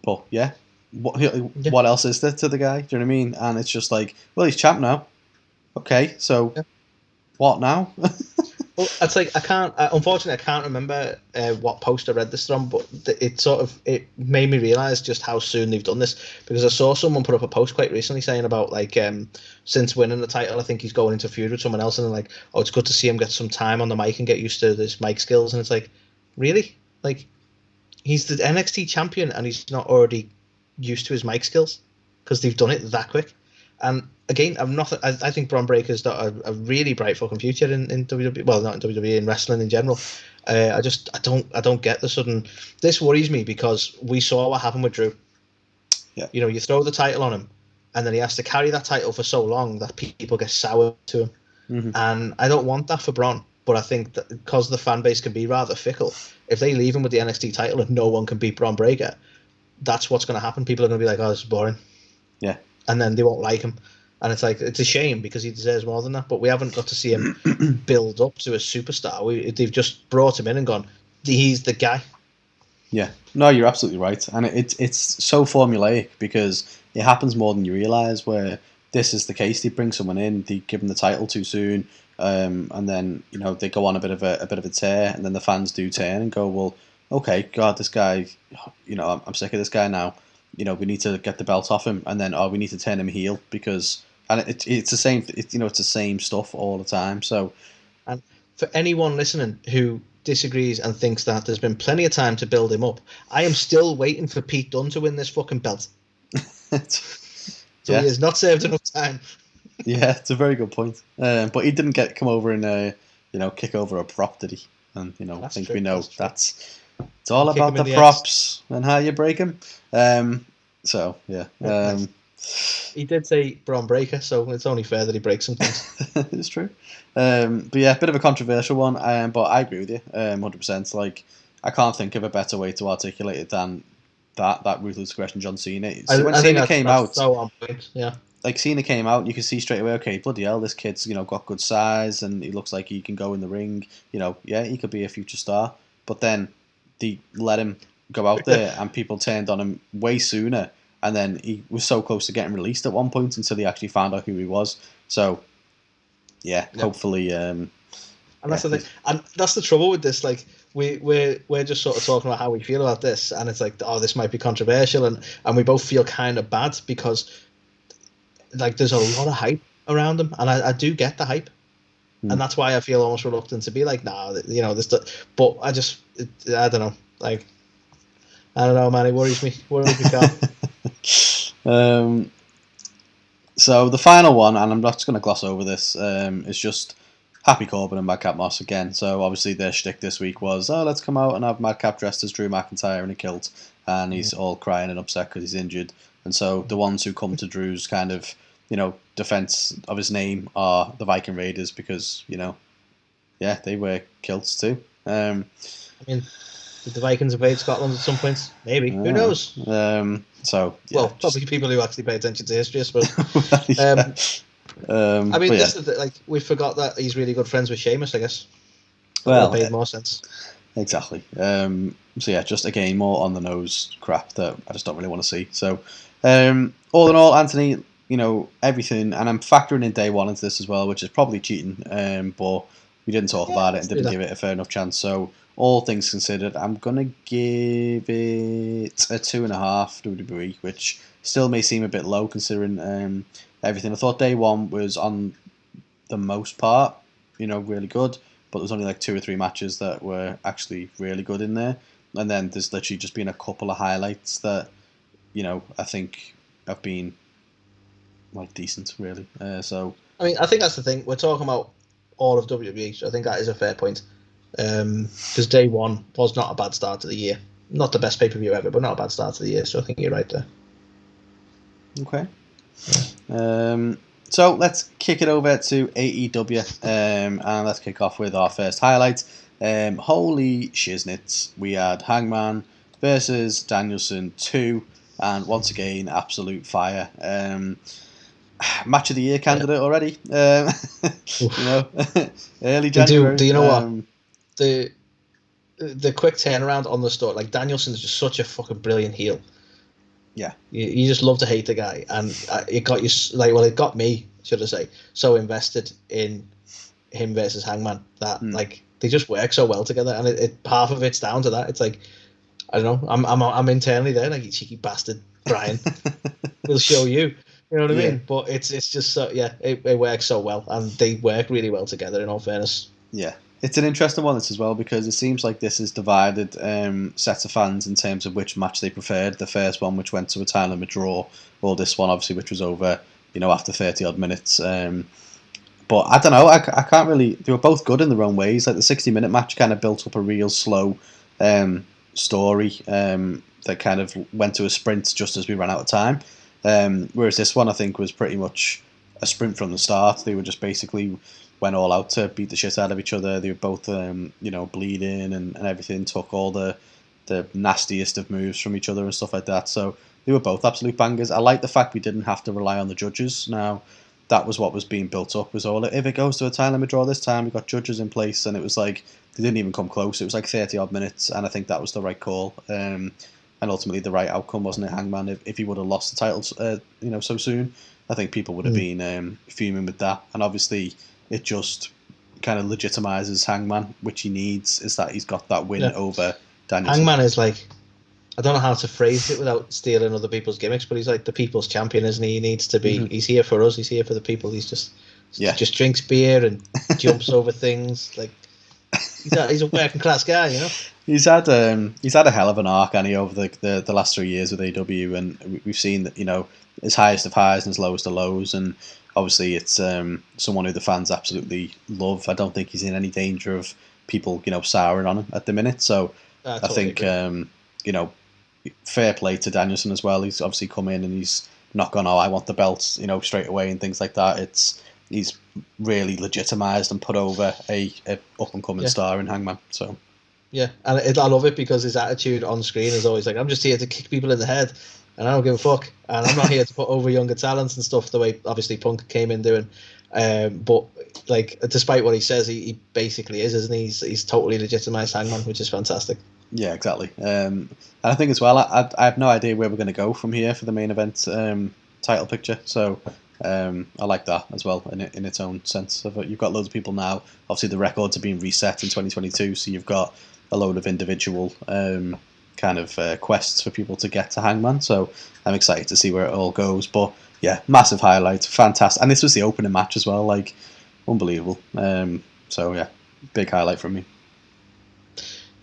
But yeah, what else is there to the guy? Do you know what I mean? And it's just like, well, he's champ now. Okay, so what now? Well, it's like unfortunately, I can't remember what post I read this from, but it made me realise just how soon they've done this, because I saw someone put up a post quite recently saying about, like, since winning the title, I think he's going into a feud with someone else, and they're like, oh, it's good to see him get some time on the mic and get used to his mic skills, and it's like, really? Like, he's the NXT champion and he's not already used to his mic skills because they've done it that quick. And again, I think Bron Breakker's got a really bright fucking future in WWE. Well, not in WWE, in wrestling in general. I don't get the sudden. This worries me because we saw what happened with Drew. Yeah. You throw the title on him, and then he has to carry that title for so long that people get sour to him. Mm-hmm. And I don't want that for Bron. But I think that because the fan base can be rather fickle, if they leave him with the NXT title and no one can beat Bron Breakker, that's what's going to happen. People are going to be like, oh, this is boring. Yeah. And then they won't like him. And it's like, it's a shame because he deserves more than that. But we haven't got to see him build up to a superstar. They've just brought him in and gone, he's the guy. Yeah. No, you're absolutely right. And it's so formulaic because it happens more than you realise, where this is the case. They bring someone in, they give them the title too soon, and then they go on a bit of a tear, and then the fans do turn and go, well, okay, God, this guy, I'm sick of this guy now. We need to get the belt off him, and then we need to turn him heel because, and it's the same. It's the same stuff all the time. So, and for anyone listening who disagrees and thinks that there's been plenty of time to build him up, I am still waiting for Pete Dunne to win this fucking belt. He has not served enough time. Yeah, it's a very good point. But he didn't come over and kick over a prop, did he? And I think we know that's it's all about the props and how you break them. So yeah. He did say Bron Breakker, so it's only fair that he breaks some things. It's true. But yeah, a bit of a controversial one. But I agree with you, 100%. Like, I can't think of a better way to articulate it than that ruthless aggression John Cena. So when Cena came out, so on point. Yeah. Like, Cena came out, and you can see straight away, okay, bloody hell, this kid's got good size, and he looks like he can go in the ring. Yeah, he could be a future star. But then they let him go out there, and people turned on him way sooner. And then he was so close to getting released at one point until they actually found out who he was. So, yeah. Hopefully. And that's the thing, and that's the trouble with this. Like, we're just sort of talking about how we feel about this, and it's like, oh, this might be controversial, and we both feel kind of bad because, like, there's a lot of hype around them, and I do get the hype, and that's why I feel almost reluctant to be like, nah, this. But I don't know, like, I don't know, man. It worries me. Carl. So the final one, and I'm not just going to gloss over this, is just Happy Corbin and Madcap Moss again. So obviously their shtick this week was, let's come out and have Madcap dressed as Drew McIntyre in a kilt, and he's all crying and upset because he's injured. And so the ones who come to Drew's kind of defense of his name are the Viking Raiders because they wear kilts too. I mean, did the Vikings invade Scotland at some point? Maybe. Who knows? Probably people who actually pay attention to history, I suppose. I mean, this is we forgot that he's really good friends with Sheamus, I guess. That made more sense. Exactly. Just again, more on the nose crap that I just don't really want to see. So, all in all, Anthony, everything, and I'm factoring in day one into this as well, which is probably cheating, but we didn't talk about it and didn't give it a fair enough chance. So, all things considered, I'm going to give it a 2.5 WWE, which still may seem a bit low considering everything. I thought day one was, on the most part, really good, but there's only like 2 or 3 matches that were actually really good in there. And then there's literally just been a couple of highlights that, I think have been decent, really. I mean, I think that's the thing. We're talking about all of WWE, so I think that is a fair point. Because day one was not a bad start to the year. Not the best pay-per-view ever, but not a bad start to the year, so I think you're right there. Okay. Yeah. So let's kick it over to AEW, and let's kick off with our first highlight. Holy shiznits, we had Hangman versus Danielson 2, and once again, absolute fire. Match of the year candidate already. Early January. Do you know what? The quick turnaround on the story, like Danielson is just such a fucking brilliant heel. Yeah, you just love to hate the guy, and it got you it got me, should I say, so invested in him versus Hangman that they just work so well together, and it half of it's down to that. It's like, I don't know, I'm internally there, like, you cheeky bastard, Brian. We'll show you. You know what I mean? But it's just so, it works so well, and they work really well together, in all fairness. Yeah. It's an interesting one, this as well, because it seems like this has divided sets of fans in terms of which match they preferred. The first one, which went to a time limit draw, or this one, obviously, which was over, after 30-odd minutes. But I don't know, I can't really... They were both good in their own ways. Like, the 60-minute match kind of built up a real slow story that kind of went to a sprint just as we ran out of time. Whereas this one, I think, was pretty much a sprint from the start. They were just basically... went all out to beat the shit out of each other. They were both, bleeding and everything, took all the nastiest of moves from each other and stuff like that. So they were both absolute bangers. I like the fact we didn't have to rely on the judges. Now, that was what was being built up, was all, if it goes to a time limit draw this time, we've got judges in place, and it was like, they didn't even come close. It was like 30-odd minutes, and I think that was the right call. And ultimately the right outcome, wasn't it, Hangman? If he would have lost the titles, so soon, I think people would have been fuming with that. And obviously... it just kind of legitimizes Hangman, which he needs, is that he's got that win over Danielson. Hangman is like, I don't know how to phrase it without stealing other people's gimmicks, but he's like the people's champion, isn't he? He needs to be, he's here for us, he's here for the people, he just drinks beer and jumps over things. Like, he's a working class guy, He's had a hell of an arc, over the last 3 years with AEW, and we've seen that, his highest of highs and his lowest of lows, and obviously, it's someone who the fans absolutely love. I don't think he's in any danger of people, souring on him at the minute. So I think, fair play to Danielson as well. He's obviously come in and he's not gone, I want the belt, straight away and things like that. He's really legitimised and put over a up and coming star in Hangman. So yeah, and I love it because his attitude on screen is always like, I'm just here to kick people in the head. And I don't give a fuck. And I'm not here to put over younger talents and stuff the way obviously Punk came in doing. But like, despite what he says, he basically is, isn't he? He's totally legitimised Hangman, which is fantastic. Yeah, exactly. And I think as well, I have no idea where we're going to go from here for the main event title picture. So I like that as well in its own sense. You've got loads of people now. Obviously, the records are being reset in 2022, so you've got a load of individual kind of quests for people to get to Hangman, so I'm excited to see where it all goes. But yeah, massive highlight, fantastic, and this was the opening match as well, like, unbelievable. So yeah, big highlight from me.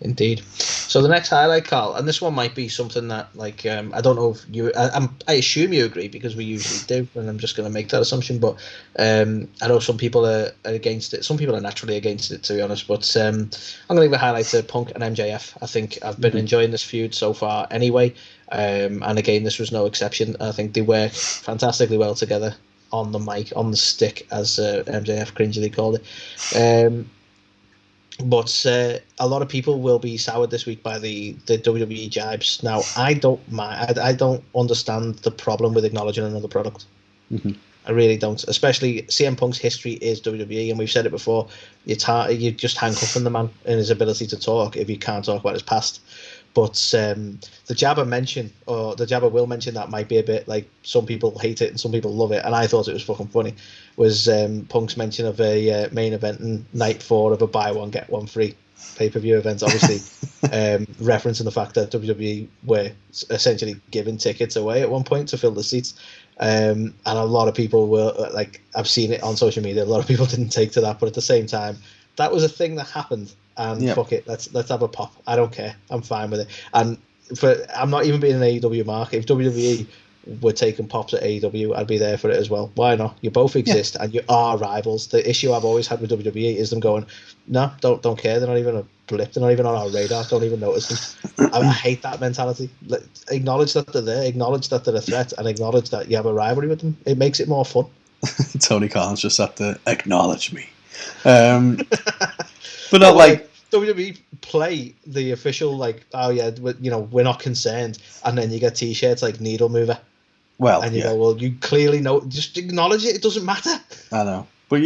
Indeed. So the next highlight, Carl, and this one might be something that, like, I don't know if you, I assume you agree because we usually do, and I'm just going to make that assumption, but I know some people are against it. Some people are naturally against it, to be honest, but I'm going to give a highlight to Punk and MJF. I think I've been enjoying this feud so far anyway, and again, this was no exception. I think they work fantastically well together on the mic, on the stick, as MJF cringily called it. But a lot of people will be soured this week by the WWE jibes. Now, I don't mind. I don't understand the problem with acknowledging another product. Mm-hmm. I really don't. Especially CM Punk's history is WWE, and we've said it before. You just handcuffing the man in his ability to talk if you can't talk about his past. But the jabber will mention that might be a bit like some people hate it and some people love it, and I thought it was fucking funny. Was Punk's mention of a main event in night 4 of a buy one get one free pay-per-view event, obviously referencing the fact that WWE were essentially giving tickets away at one point to fill the seats. And a lot of people were like, I've seen it on social media, a lot of people didn't take to that, but at the same time, that was a thing that happened, and fuck it, let's have a pop. I don't care, I'm fine with it. And I'm not even being an AEW mark. If WWE were taking pops at AEW, I'd be there for it as well. Why not? You both exist, and you are rivals. The issue I've always had with WWE is them going, no, don't care, they're not even a blip, they're not even on our radar, don't even notice them. I hate that mentality. Acknowledge that they're there, acknowledge that they're a threat, and acknowledge that you have a rivalry with them. It makes it more fun. Tony Khan's just have to acknowledge me. But not like WWE play the official, like, oh yeah, we're not concerned, and then you get t-shirts like needle mover. Well, and you go, well, you clearly know. Just acknowledge it. It doesn't matter. I know, but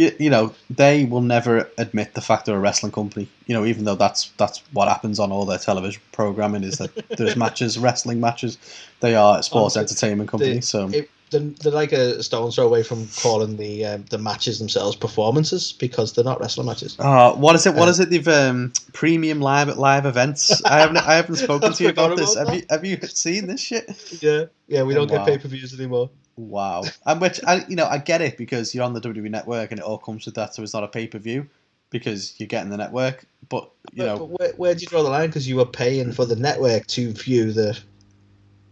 they will never admit the fact they're a wrestling company. Even though that's what happens on all their television programming is that there's matches, wrestling matches. They are a sports entertainment company, they're like a stone's throw away from calling the matches themselves performances, because they're not wrestling matches. What is it? What is it? They've premium live events. I haven't spoken to you about this. Have you seen this shit? Yeah. We don't get pay-per-views anymore. Wow. And which I get it, because you're on the WWE network and it all comes with that, so it's not a pay-per-view because you're getting the network. But where do you draw the line? Because you are paying for the network to view the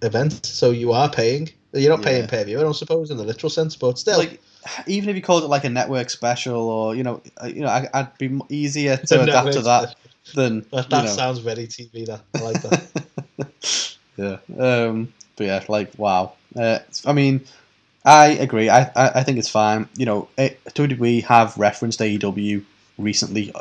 event, so you are paying. You're not paying pay-per-view, I don't suppose, in the literal sense, but still. Like, even if you called it like a network special, or I'd be easier to adapt to that than that sounds very TV. That I like that. Yeah. But yeah, like, wow. I mean, I agree. I think it's fine. WWE have referenced AEW recently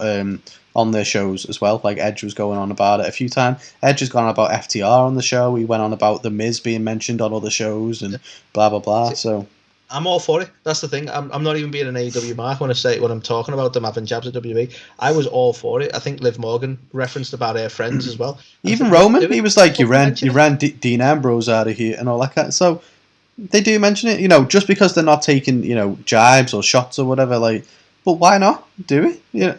on their shows as well. Like, Edge was going on about it a few times. Edge has gone on about FTR on the show. He went on about The Miz being mentioned on other shows and blah, blah, blah. So I'm all for it. That's the thing. I'm not even being an AEW mark when I'm talking about them having jabs at WWE. I was all for it. I think Liv Morgan referenced about her friends as well. Even Roman, he was like, you ran Dean Ambrose out of here and all that kind of. So they do mention it, just because they're not taking, jibes or shots or whatever, like, but why not do it? Yeah.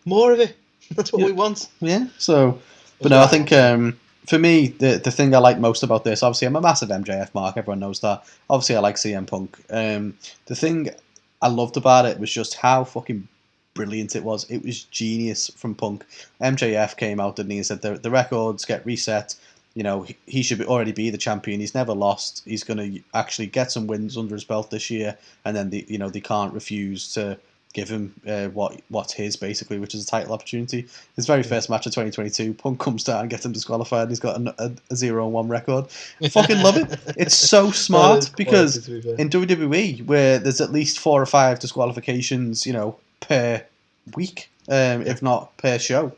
More of it. That's what we want. Yeah. So, but no, I think for me, the thing I like most about this, obviously, I'm a massive MJF mark. Everyone knows that. Obviously, I like CM Punk. The thing I loved about it was just how fucking brilliant it was. It was genius from Punk. MJF came out, didn't he, and said the records get reset. He should already be the champion. He's never lost. He's going to actually get some wins under his belt this year, and then they can't refuse to give him what's his, basically, which is a title opportunity. His very first match of 2022, Punk comes down and gets him disqualified, and he's got a 0-1 record. I fucking love it. It's so smart, because in WWE, where there's at least 4 or 5 disqualifications, per week, if not per show.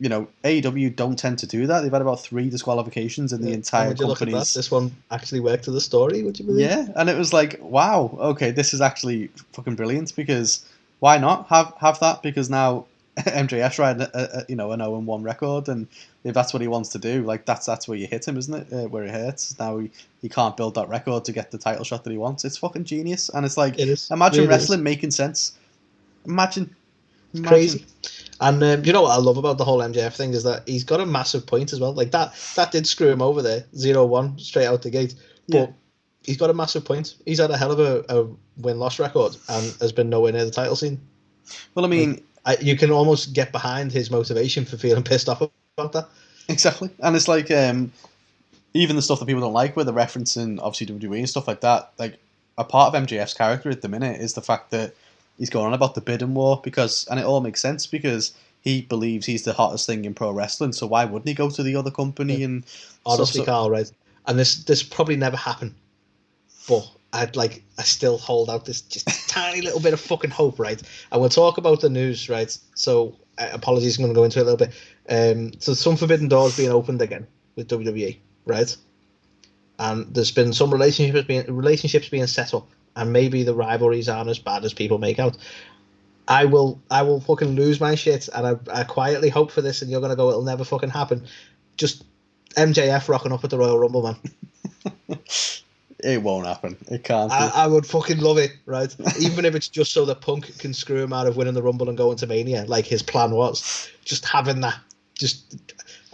AEW don't tend to do that. They've had about 3 disqualifications in the entire company. This one actually worked to the story, would you believe? Yeah, and it was like, wow, okay, this is actually fucking brilliant, because why not have that? Because now MJF's riding an 0-1 record, and if that's what he wants to do, like, that's where you hit him, isn't it? Where it hurts. Now he can't build that record to get the title shot that he wants. It's fucking genius, and it's like, imagine wrestling making sense. Imagine. Crazy. And you know what I love about the whole MJF thing is that he's got a massive point as well. Like, that did screw him over there, 0-1 straight out the gate. But he's got a massive point. He's had a hell of a win-loss record and has been nowhere near the title scene. Well, I mean, you can almost get behind his motivation for feeling pissed off about that. Exactly. And it's like, even the stuff that people don't like, where they're referencing obviously WWE and stuff like that, like, a part of MJF's character at the minute is the fact that he's going on about the bidding war, and it all makes sense, because he believes he's the hottest thing in pro wrestling, so why wouldn't he go to the other company? And honestly, Carl, right? And this probably never happened, but I still hold out this just tiny little bit of fucking hope, right? And we'll talk about the news, right? So apologies, I'm going to go into it a little bit. So some forbidden doors being opened again with WWE, right? And there's been some relationships being set up, and maybe the rivalries aren't as bad as people make out. I will fucking lose my shit, and I quietly hope for this, and you're gonna go, it'll never fucking happen. Just MJF rocking up at the Royal Rumble, man. It won't happen. It can't. I would fucking love it, right? Even if it's just so that Punk can screw him out of winning the Rumble and going to Mania, like his plan was. Just having that,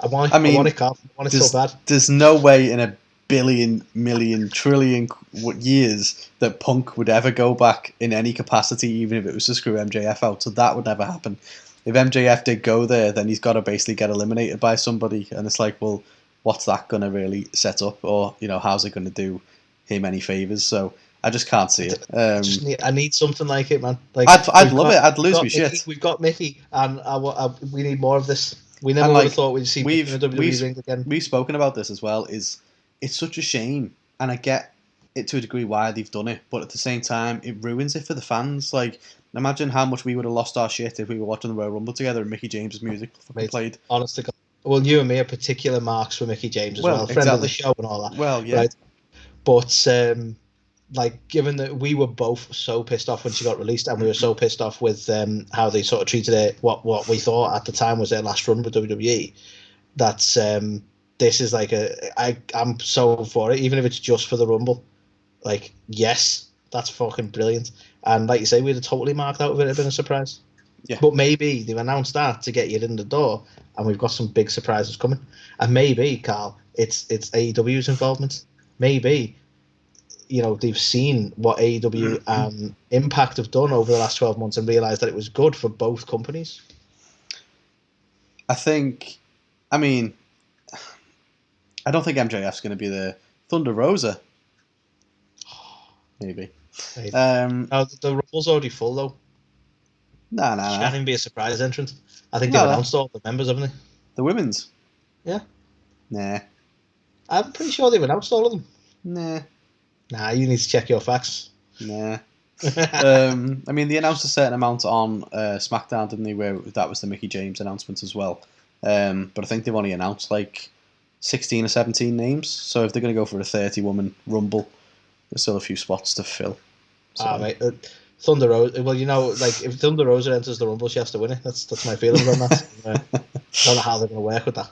I want it, Carl. I want it so bad. There's no way in a billion, million, trillion years that Punk would ever go back in any capacity, even if it was to screw MJF out. So that would never happen. If MJF did go there, then he's got to basically get eliminated by somebody, and it's like, well, what's that going to really set up, or how's it going to do him any favors? So I just can't see it. I need something like it, man. Like I'd love it. I'd lose my shit. We've got Mickey, and we need more of this. We never would have thought we'd see Mickey in the WWE ring again. We've spoken about this as well. It's such a shame, and I get it to a degree why they've done it, but at the same time, it ruins it for the fans. Like, imagine how much we would have lost our shit if we were watching the Royal Rumble together and Mickey James' music played. Honestly, well, you and me are particular marks for Mickey James as well. Friend of the show and all that. Well, yeah. Right? But given that we were both so pissed off when she got released, and we were so pissed off with how they sort of treated it, what we thought at the time was their last run with WWE, that's this is like I'm so for it, even if it's just for the Rumble. Like, yes, that's fucking brilliant. And like you say, we'd have totally marked out if it had been a surprise. Yeah. But maybe they've announced that to get you in the door, and we've got some big surprises coming. And maybe, Carl, it's AEW's involvement. Maybe, they've seen what AEW and Impact have done over the last 12 months and realised that it was good for both companies. I don't think MJF's going to be the Thunder Rosa. Maybe. The Rumble's already full, though. Nah. Can't even be a surprise entrant. I think they've announced all the members, haven't they? The women's? Yeah. Nah. I'm pretty sure they've announced all of them. Nah, you need to check your facts. Nah. They announced a certain amount on SmackDown, didn't they? Where that was the Mickey James announcement as well. But I think they've only announced like 16 or 17 names. So if they're going to go for a 30-woman Rumble, there's still a few spots to fill. So. Mate. Thunder Rosa. Well, if Thunder Rosa enters the Rumble, she has to win it. That's my feelings on that. I don't know how they're going to work with that.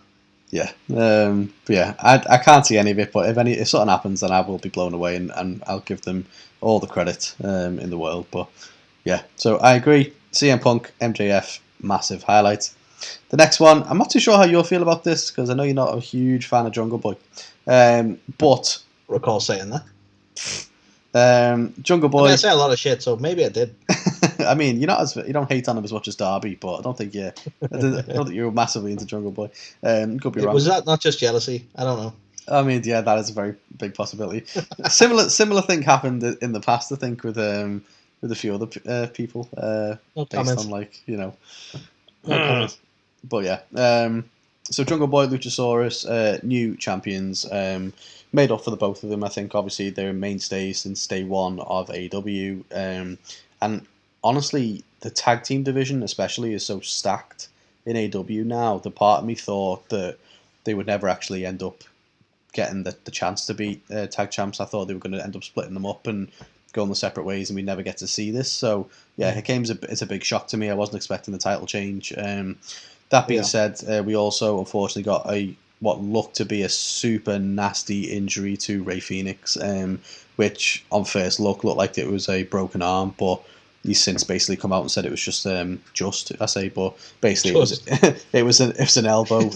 Yeah, I can't see any of it, but if something happens, then I will be blown away, and I'll give them all the credit in the world. But yeah, so I agree. CM Punk, MJF, massive highlight. The next one, I'm not too sure how you'll feel about this, because I know you're not a huge fan of Jungle Boy, but recall saying that. Jungle Boy. I say a lot of shit, so maybe I did. you don't hate on him as much as Darby, but I don't think you're massively into Jungle Boy. Could be wrong. Was that not just jealousy? I don't know. That is a very big possibility. Similar thing happened in the past, I think, with a few other people. Based on No but yeah. So Jungle Boy, Luchasaurus, new champions. Made up for the both of them. I think obviously they're mainstays since day one of AEW. And honestly, the tag team division especially is so stacked in AEW now. The part of me thought that they would never actually end up getting the chance to be tag champs. I thought they were going to end up splitting them up and going the separate ways, and we'd never get to see this. So yeah, it's a big shock to me. I wasn't expecting the title change. That being said, we also unfortunately got what looked to be a super nasty injury to Rey Fenix, which on first look looked like it was a broken arm, but he's since basically come out and said it was but basically it was an elbow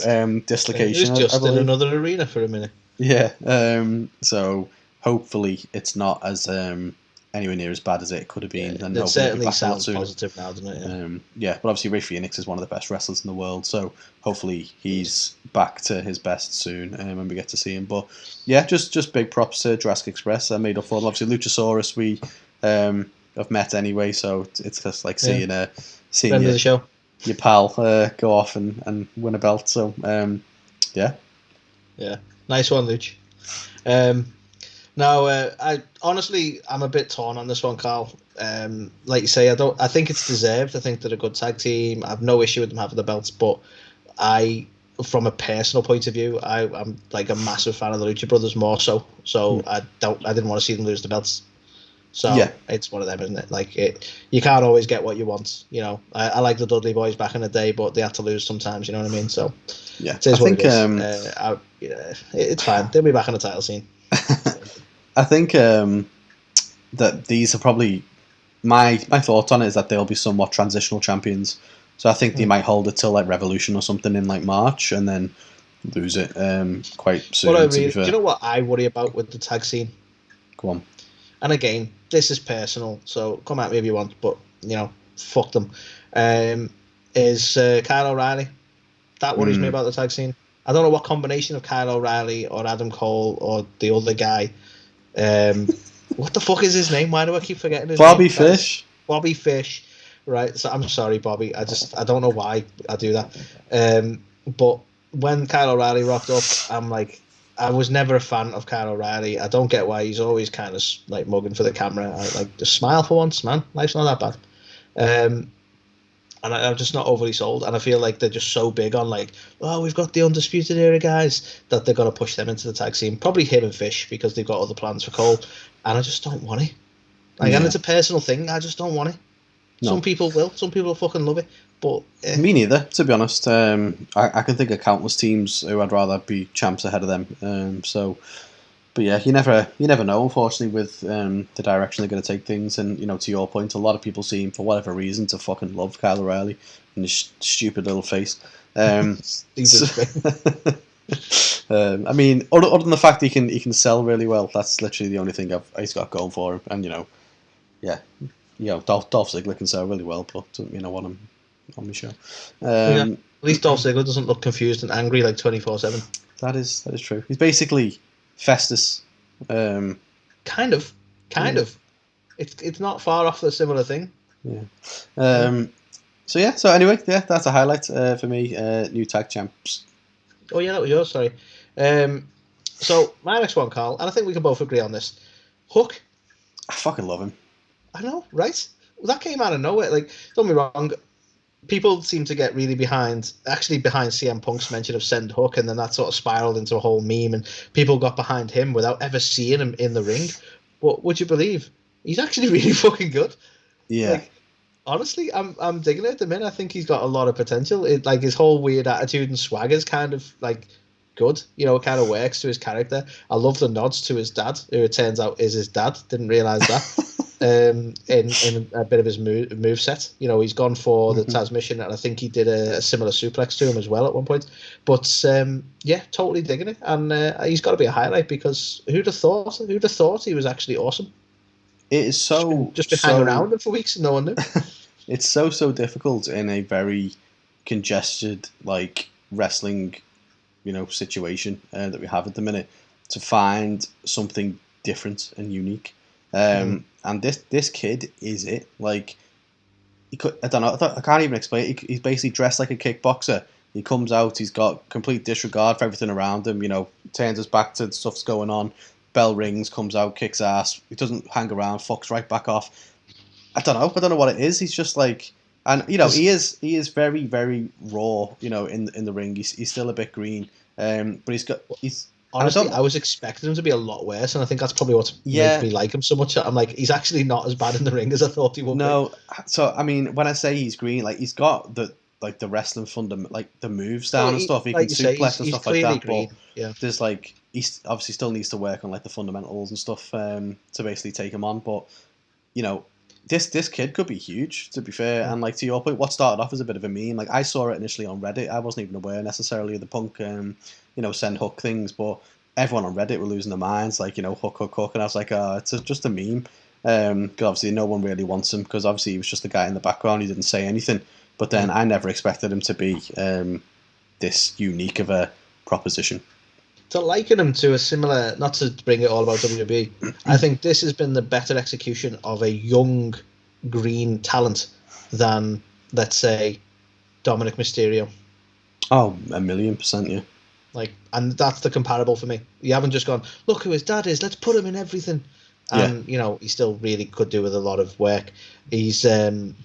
dislocation. It was just in another arena for a minute. Yeah, so hopefully it's not as anywhere near as bad as it could have been. And it certainly sounds positive now, doesn't it? Yeah, but obviously Rey Fenix is one of the best wrestlers in the world, so hopefully he's back to his best soon when we get to see him. But yeah, just big props to Jurassic Express. I made up for them. Obviously Luchasaurus we have met anyway, so it's just like seeing friend of the show, your pal go off and win a belt. So yeah, nice one, Luch. No, I honestly, I'm a bit torn on this one, Carl. Like you say, I think it's deserved. I think they're a good tag team. I have no issue with them having the belts, but I, from a personal point of view, I'm like a massive fan of the Lucha Brothers more so. So I didn't want to see them lose the belts. So Yeah. it's one of them, isn't it? Like you can't always get what you want. You know, I like the Dudley Boys back in the day, but they had to lose sometimes. You know what I mean? So Yeah, it is I what think it is. It's fine. They'll be back on the title scene. I think that these are probably my thoughts on it is that they'll be somewhat transitional champions. So I think they might hold it till like Revolution or something in like March, and then lose it quite soon. To be Do fair, you know what I worry about with the tag scene? go on. And again, this is personal, so come at me if you want, but you know, fuck them. Is Kyle O'Reilly? That worries me about the tag scene. I don't know what combination of Kyle O'Reilly or Adam Cole or the other guy. What the fuck is his name? Why do I keep forgetting his Bobby name? Fish. Bobby Fish, right? So I'm sorry, Bobby. I don't know why I do that. But when Kyle O'Reilly rocked up, I'm like, I was never a fan of Kyle O'Reilly. I don't get why he's always kind of like mugging for the camera. I like just smile for once, man. Life's not that bad. And I'm just not overly sold. And I feel like they're just so big on like, oh, we've got the Undisputed Era guys, that they're gonna push them into the tag scene. Probably him and Fish because they've got other plans for Cole. And I just don't want it. Like, and it's a personal thing. I just don't want it. No. Some people will. Some people fucking love it. But Me neither, to be honest. I can think of countless teams who I'd rather be champs ahead of them. But yeah, you never know. Unfortunately, with the direction they're going to take things, and you know, to your point, a lot of people seem for whatever reason to fucking love Kyle O'Reilly and his stupid little face. I mean, other than the fact that he can sell really well, that's literally the only thing he's got going for him. And Dolph Ziggler can sell really well, but doesn't mean I want him on my show. At least Dolph Ziggler doesn't look confused and angry like 24/7. That is true. He's basically Festus. Kind of. It's not far off the similar thing. Yeah. So anyway, that's a highlight for me. New tag champs. Oh yeah, that was yours. Sorry. So my next one, Carl, and I think we can both agree on this. Hook. I fucking love him. I know, right? Well, that came out of nowhere. Like, don't be wrong. People seem to get really behind CM Punk's mention of Send Hook, and then that sort of spiraled into a whole meme, and people got behind him without ever seeing him in the ring. But would you believe he's actually really fucking good? Yeah. Like, honestly, I'm digging it at the minute. I think he's got a lot of potential. Like his whole weird attitude and swagger is kind of like good. You know, it kind of works to his character. I love the nods to his dad, who it turns out is his dad. Didn't realize that. In a bit of his move set, you know, he's gone for the transmission, and I think he did a similar suplex to him as well at one point. But yeah, totally digging it, and he's got to be a highlight because who'd have thought he was actually awesome. It is just been hanging around him for weeks and no one knew. It's so difficult in a very congested like wrestling, situation that we have at the minute to find something different and unique. And this kid is it. Like, I don't know. I can't even explain it. He's basically dressed like a kickboxer. He comes out. He's got complete disregard for everything around him. Turns his back to the stuff's going on. Bell rings, comes out, kicks ass. He doesn't hang around. Fucks right back off. I don't know what it is. He's just like, and he is very very raw. In the ring, he's still a bit green. But he's. Honestly, I was expecting him to be a lot worse, and I think that's probably what's made me like him so much. I'm like, he's actually not as bad in the ring as I thought he would be. No, so I mean, when I say he's green, like he's got the wrestling fundament, like the moves down and stuff. He can suplex and stuff like that. Green. But yeah, there's like he's obviously still needs to work on like the fundamentals and stuff to basically take him on. But this kid could be huge, to be fair. And like to your point, what started off as a bit of a meme. Like I saw it initially on Reddit. I wasn't even aware necessarily of the Punk Send Hook things, but everyone on Reddit were losing their minds, like, hook, and I was like, it's just a meme. Because obviously no one really wants him, because obviously he was just a guy in the background, he didn't say anything. But then I never expected him to be this unique of a proposition. To liken him to a similar, not to bring it all about WWE, I think this has been the better execution of a young green talent than, let's say, Dominic Mysterio. Oh, 1,000,000%, yeah. Like, and that's the comparable for me. You haven't just gone, look who his dad is, let's put him in everything. And you know, he still really could do with a lot of work. He's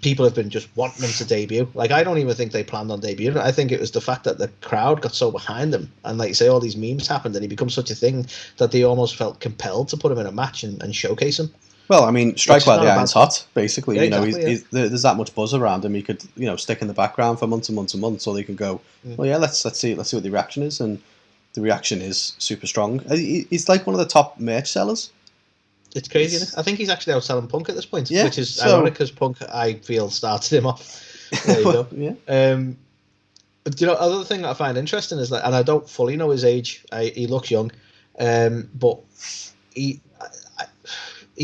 people have been just wanting him to debut. Like, I don't even think they planned on debuting. I think it was the fact that the crowd got so behind him, and like you say, all these memes happened, and he becomes such a thing that they almost felt compelled to put him in a match and showcase him. Well, I mean, strike while the iron's hot, basically. Yeah, you know, exactly, there's that much buzz around him. He could, you know, stick in the background for months and months and months, so they can go, well, yeah, let's see what the reaction is, and the reaction is super strong. He's like one of the top merch sellers. It's crazy, isn't it? I think he's actually outselling Punk at this point, yeah, which is ironic because Punk, I feel, started him off. There you go. Yeah. But, you know, other thing that I find interesting is that, and I don't fully know his age. He looks young, but he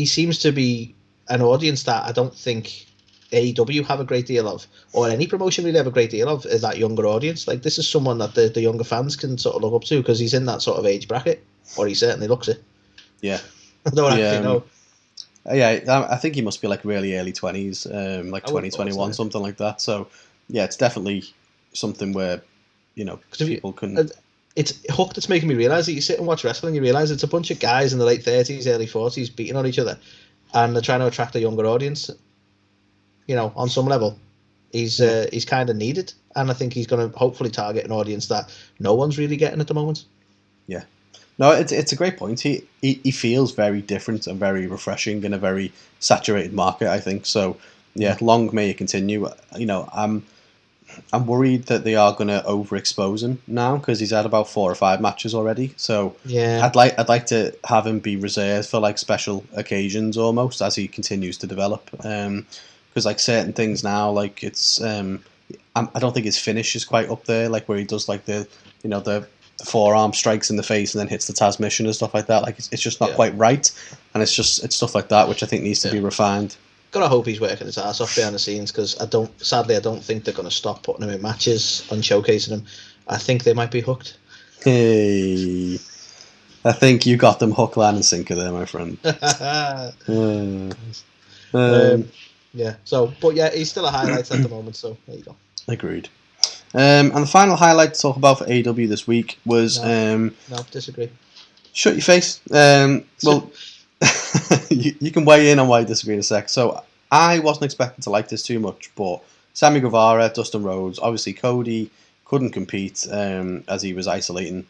seems to be an audience that I don't think AEW have a great deal of, or any promotion really have a great deal of, is that younger audience. Like, this is someone that the younger fans can sort of look up to because he's in that sort of age bracket, or he certainly looks it. Yeah. I don't actually know. Yeah, I think he must be like really early 20s, like 2021, something like that. So, yeah, it's definitely something where, you know, people can... It's Hook that's making me realise that you sit and watch wrestling, you realise it's a bunch of guys in the late 30s, early 40s beating on each other, and they're trying to attract a younger audience. You know, on some level, he's kind of needed, and I think he's going to hopefully target an audience that no one's really getting at the moment. Yeah. No, it's a great point. He feels very different and very refreshing in a very saturated market, I think. So, yeah, long may it continue. You know, I'm worried that they are going to overexpose him now because he's had about 4 or 5 matches already. So, yeah, I'd like to have him be reserved for like special occasions almost as he continues to develop. Because like certain things now, like it's I don't think his finish is quite up there. Like where he does like the forearm strikes in the face and then hits the Tasmission and stuff like that. Like it's just not quite right, and it's stuff like that which I think needs to be refined. Gotta hope he's working his ass off behind the scenes because I don't think they're gonna stop putting him in matches and showcasing him. I think they might be hooked. Hey, I think you got them hook, line, and sinker there, my friend. Yeah. So, but yeah, he's still a highlight at the moment. So there you go. Agreed. And the final highlight to talk about for AEW this week was... No, disagree. Shut your face. Well, you can weigh in on why you disagree in a sec. So, I wasn't expecting to like this too much, but Sammy Guevara, Dustin Rhodes, obviously Cody couldn't compete as he was isolating.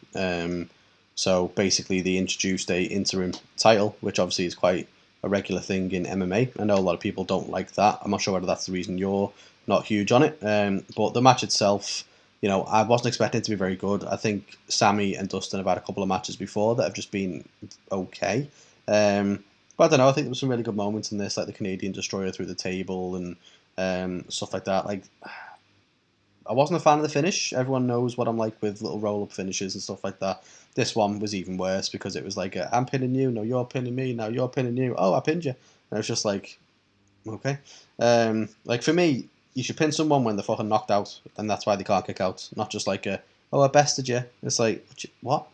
So, basically, they introduced a interim title, which obviously is quite a regular thing in MMA. I know a lot of people don't like that. I'm not sure whether that's the reason you're not huge on it, but the match itself, you know, I wasn't expecting it to be very good. I think Sammy and Dustin have had a couple of matches before that have just been okay, but I don't know, I think there were some really good moments in this, like the Canadian Destroyer through the table and stuff like that. Like, I wasn't a fan of the finish. Everyone knows what I'm like with little roll-up finishes and stuff like that. This one was even worse because it was like, I'm pinning you, no, you're pinning me, now you're pinning you, oh, I pinned you. And it was just like, okay. Like, for me, you should pin someone when they're fucking knocked out, and that's why they can't kick out. Not just like I bested you. It's like, what?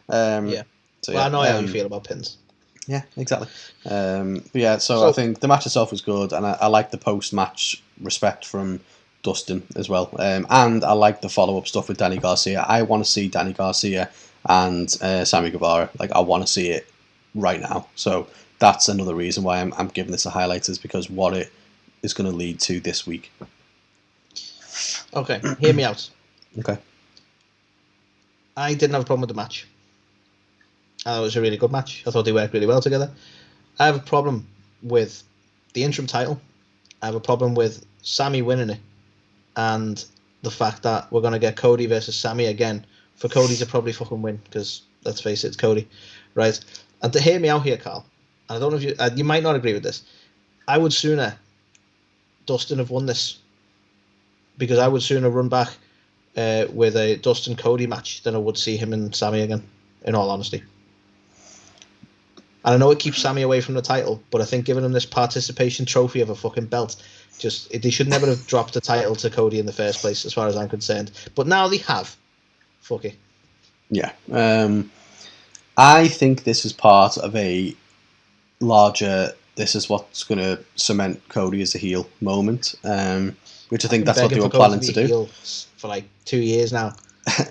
Yeah. So, well, I know how you feel about pins. Yeah, exactly. But yeah, so I think the match itself was good, and I like the post-match respect from Dustin as well. And I like the follow-up stuff with Danny Garcia. I want to see Danny Garcia and Sammy Guevara. Like, I want to see it right now. So that's another reason why I'm giving this a highlight, is because what it is going to lead to this week. Okay, hear me out. Okay. I didn't have a problem with the match. It was a really good match. I thought they worked really well together. I have a problem with the interim title. I have a problem with Sammy winning it, and the fact that we're going to get Cody versus Sammy again. For Cody to probably fucking win, because let's face it, it's Cody, right? And to hear me out here, Carl, and I don't know if you might not agree with this. I would sooner Dustin have won this, because I would sooner run back with a Dustin Cody match than I would see him and Sammy again, in all honesty. And I know it keeps Sammy away from the title, but I think giving him this participation trophy of a fucking belt, they should never have dropped the title to Cody in the first place, as far as I'm concerned. But now they have. Fuck it. Yeah. I think this is part of a larger, this is what's going to cement Cody as a heel moment, which I think that's what they were planning to do. For like 2 years now.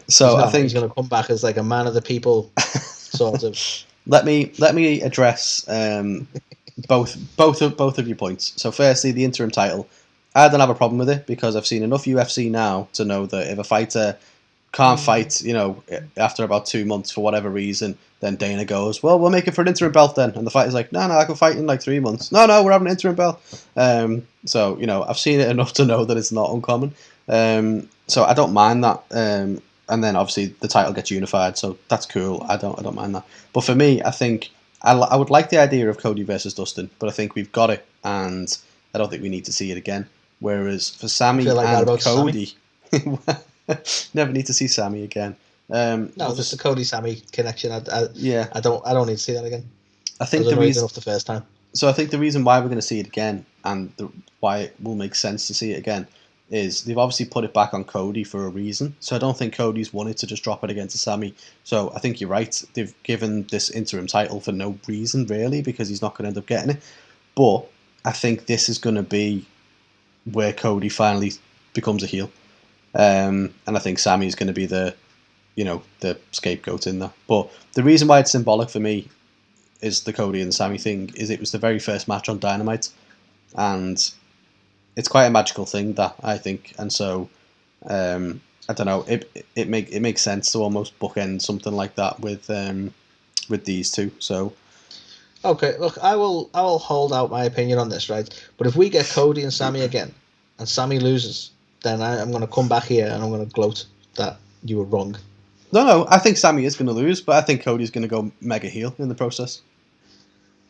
So I think he's going to come back as like a man of the people, sort of. Let me address both of your points. So firstly, the interim title, I don't have a problem with it because I've seen enough UFC now to know that if a fighter can't fight, after about 2 months for whatever reason, then Dana goes, well, we'll make it for an interim belt then, and the fighter's like, no, I can fight in like 3 months. No, we're having an interim belt. So I've seen it enough to know that it's not uncommon. So I don't mind that. And then obviously the title gets unified, so that's cool. I don't mind that. But for me, I think I would like the idea of Cody versus Dustin, but I think we've got it, and I don't think we need to see it again. Whereas for Sammy and Cody, never need to see Sammy again. No, just the Cody Sammy connection. I don't need to see that again. I think the reason enough the first time. So I think the reason why we're going to see it again, and why it will make sense to see it again, is they've obviously put it back on Cody for a reason. So I don't think Cody's wanted to just drop it again to Sammy. So I think you're right. They've given this interim title for no reason, really, because he's not going to end up getting it. But I think this is going to be where Cody finally becomes a heel. And I think Sammy's going to be the scapegoat in there. But the reason why it's symbolic for me is the Cody and Sammy thing, is it was the very first match on Dynamite. And it's quite a magical thing, that, I think, and so I don't know. It makes sense to almost bookend something like that with these two. So okay, look, I will hold out my opinion on this, right? But if we get Cody and Sammy again, and Sammy loses, then I'm going to come back here and I'm going to gloat that you were wrong. No, I think Sammy is going to lose, but I think Cody's going to go mega heel in the process.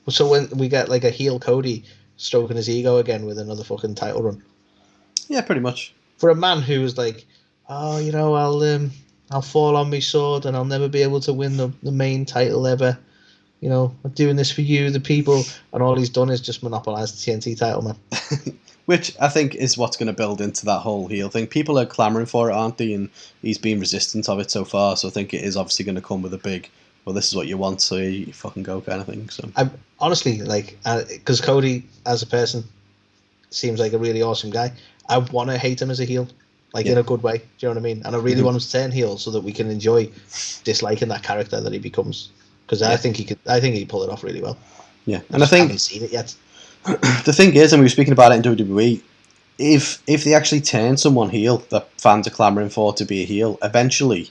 So when we get like a heel Cody stroking his ego again with another fucking title run. Yeah, pretty much. For a man who was like, I'll fall on my sword and I'll never be able to win the main title ever. I'm doing this for you, the people, and all he's done is just monopolise the TNT title, man. Which I think is what's going to build into that whole heel thing. People are clamouring for it, aren't they? And he's been resistant of it so far, so I think it is obviously going to come with a big, well, this is what you want, so you fucking go kind of thing. So I'm honestly, because Cody as a person seems like a really awesome guy, I want to hate him as a heel, in a good way. Do you know what I mean? And I really want him to turn heel so that we can enjoy disliking that character that he becomes. Because I think he'd pull it off really well. Yeah, and I think haven't seen it yet. The thing is, and we were speaking about it in WWE, if they actually turn someone heel that fans are clamouring for to be a heel, eventually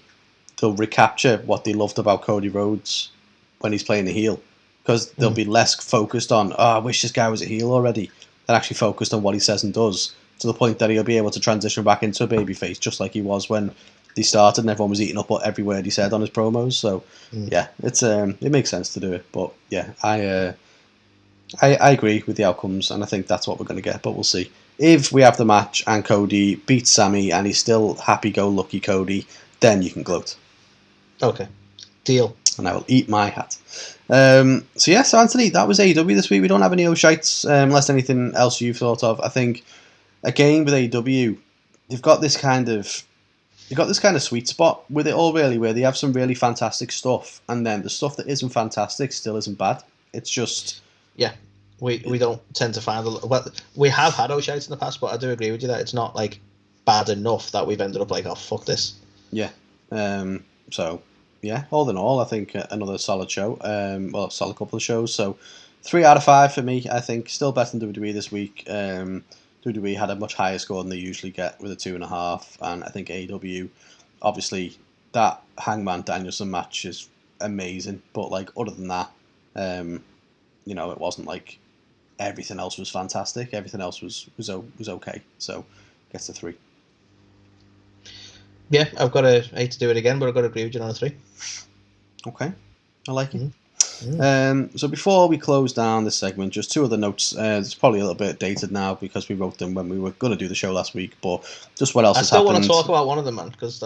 they'll recapture what they loved about Cody Rhodes when he's playing a heel, because they'll be less focused on, I wish this guy was a heel already, than actually focused on what he says and does, to the point that he'll be able to transition back into a babyface just like he was when they started and everyone was eating up every word he said on his promos. So yeah, it's it makes sense to do it. But yeah, I agree with the outcomes, and I think that's what we're going to get, but we'll see. If we have the match and Cody beats Sammy and he's still happy-go-lucky Cody, then you can gloat. Okay, deal. And I will eat my hat. So Anthony, that was AEW this week. We don't have any Oh Shites, unless anything else you've thought of. I think, again, with AEW, they've got this kind of sweet spot with it all, really, where they have some really fantastic stuff, and then the stuff that isn't fantastic still isn't bad. It's just... Yeah, we don't tend to find... we have had Oh Shites in the past, but I do agree with you that it's not, bad enough that we've ended up oh, fuck this. Yeah. So, yeah, all in all, I think another solid show. Solid couple of shows. So, 3 out of 5 for me, I think. Still better than WWE this week. WWE had a much higher score than they usually get with a 2.5, and I think AEW, obviously, that Hangman Danielson match is amazing, but other than that, it wasn't everything else was fantastic. Everything else was okay. So, gets a 3. Yeah, I've got to hate to do it again, but I've got to agree with you on a 3. Okay, I like it. So before we close down this segment, just 2 other notes. It's probably a little bit dated now because we wrote them when we were going to do the show last week, but just what else has happened. I still want to talk about one of them, man, because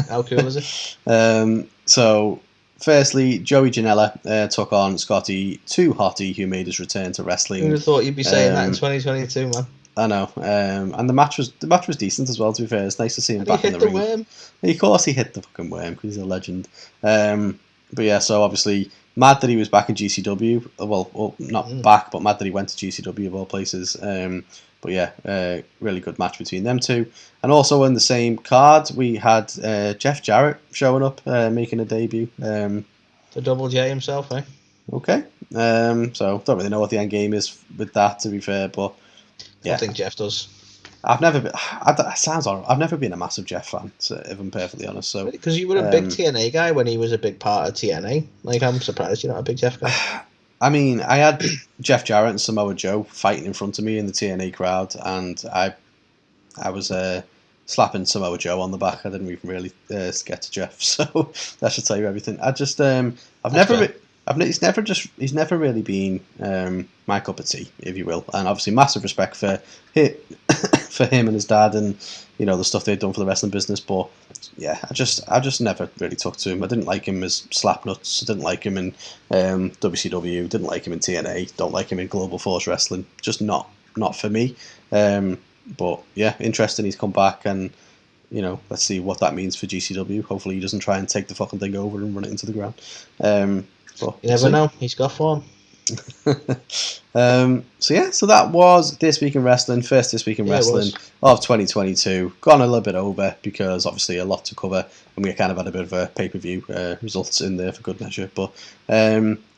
how cool is it? So firstly, Joey Janela took on Scotty 2 Hotty, who made his return to wrestling. Who would have thought you'd be saying that in 2022, man? I know, and the match was decent as well. To be fair, it's nice to see him back in the ring. Worm. Of course, he hit the fucking worm because he's a legend. But yeah, so obviously mad that he was back in GCW. Well, not back, but mad that he went to GCW of all places. But yeah, really good match between them two. And also in the same card, we had Jeff Jarrett showing up, making a debut. The Double J himself, eh? Okay. So don't really know what the end game is with that, to be fair, but yeah. I think Jeff does. I've never been. It sounds horrible. I've never been a massive Jeff fan, if I'm perfectly honest. So because you were a big TNA guy when he was a big part of TNA. Like, I'm surprised you're not a big Jeff guy. I mean, I had Jeff Jarrett and Samoa Joe fighting in front of me in the TNA crowd, and I was slapping Samoa Joe on the back. I didn't even really get to Jeff, so that should tell you everything. I just he's never really been my cup of tea, if you will, and obviously massive respect for him and his dad, and the stuff they've done for the wrestling business. But yeah, I just never really took to him. I didn't like him as Slapnuts. I didn't like him in WCW. Didn't like him in TNA. Don't like him in Global Force Wrestling. Just not for me. But yeah, interesting. He's come back, and let's see what that means for GCW. Hopefully, he doesn't try and take the fucking thing over and run it into the ground. You never know. He's got form. So that was This Week in Wrestling, first This Week in Wrestling of 2022. Gone a little bit over because obviously a lot to cover, and we kind of had a bit of a pay-per-view results in there for good measure. But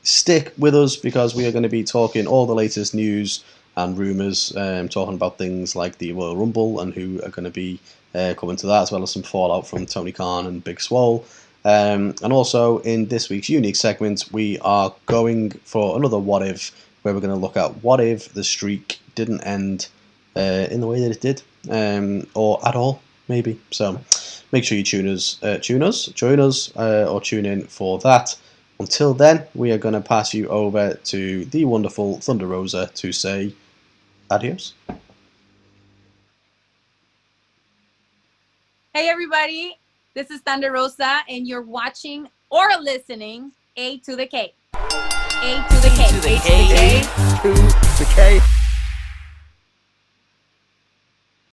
stick with us because we are going to be talking all the latest news and rumours, talking about things like the Royal Rumble and who are going to be coming to that, as well as some fallout from Tony Khan and Big Swole. And also in this week's unique segment, we are going for another What If, where we're going to look at what if the streak didn't end in the way that it did, or at all, maybe. So make sure you join us, or tune in for that. Until then, we are going to pass you over to the wonderful Thunder Rosa to say adios. Hey everybody, this is Thunder Rosa, and you're watching or listening A2theK. A2theK. A to the K.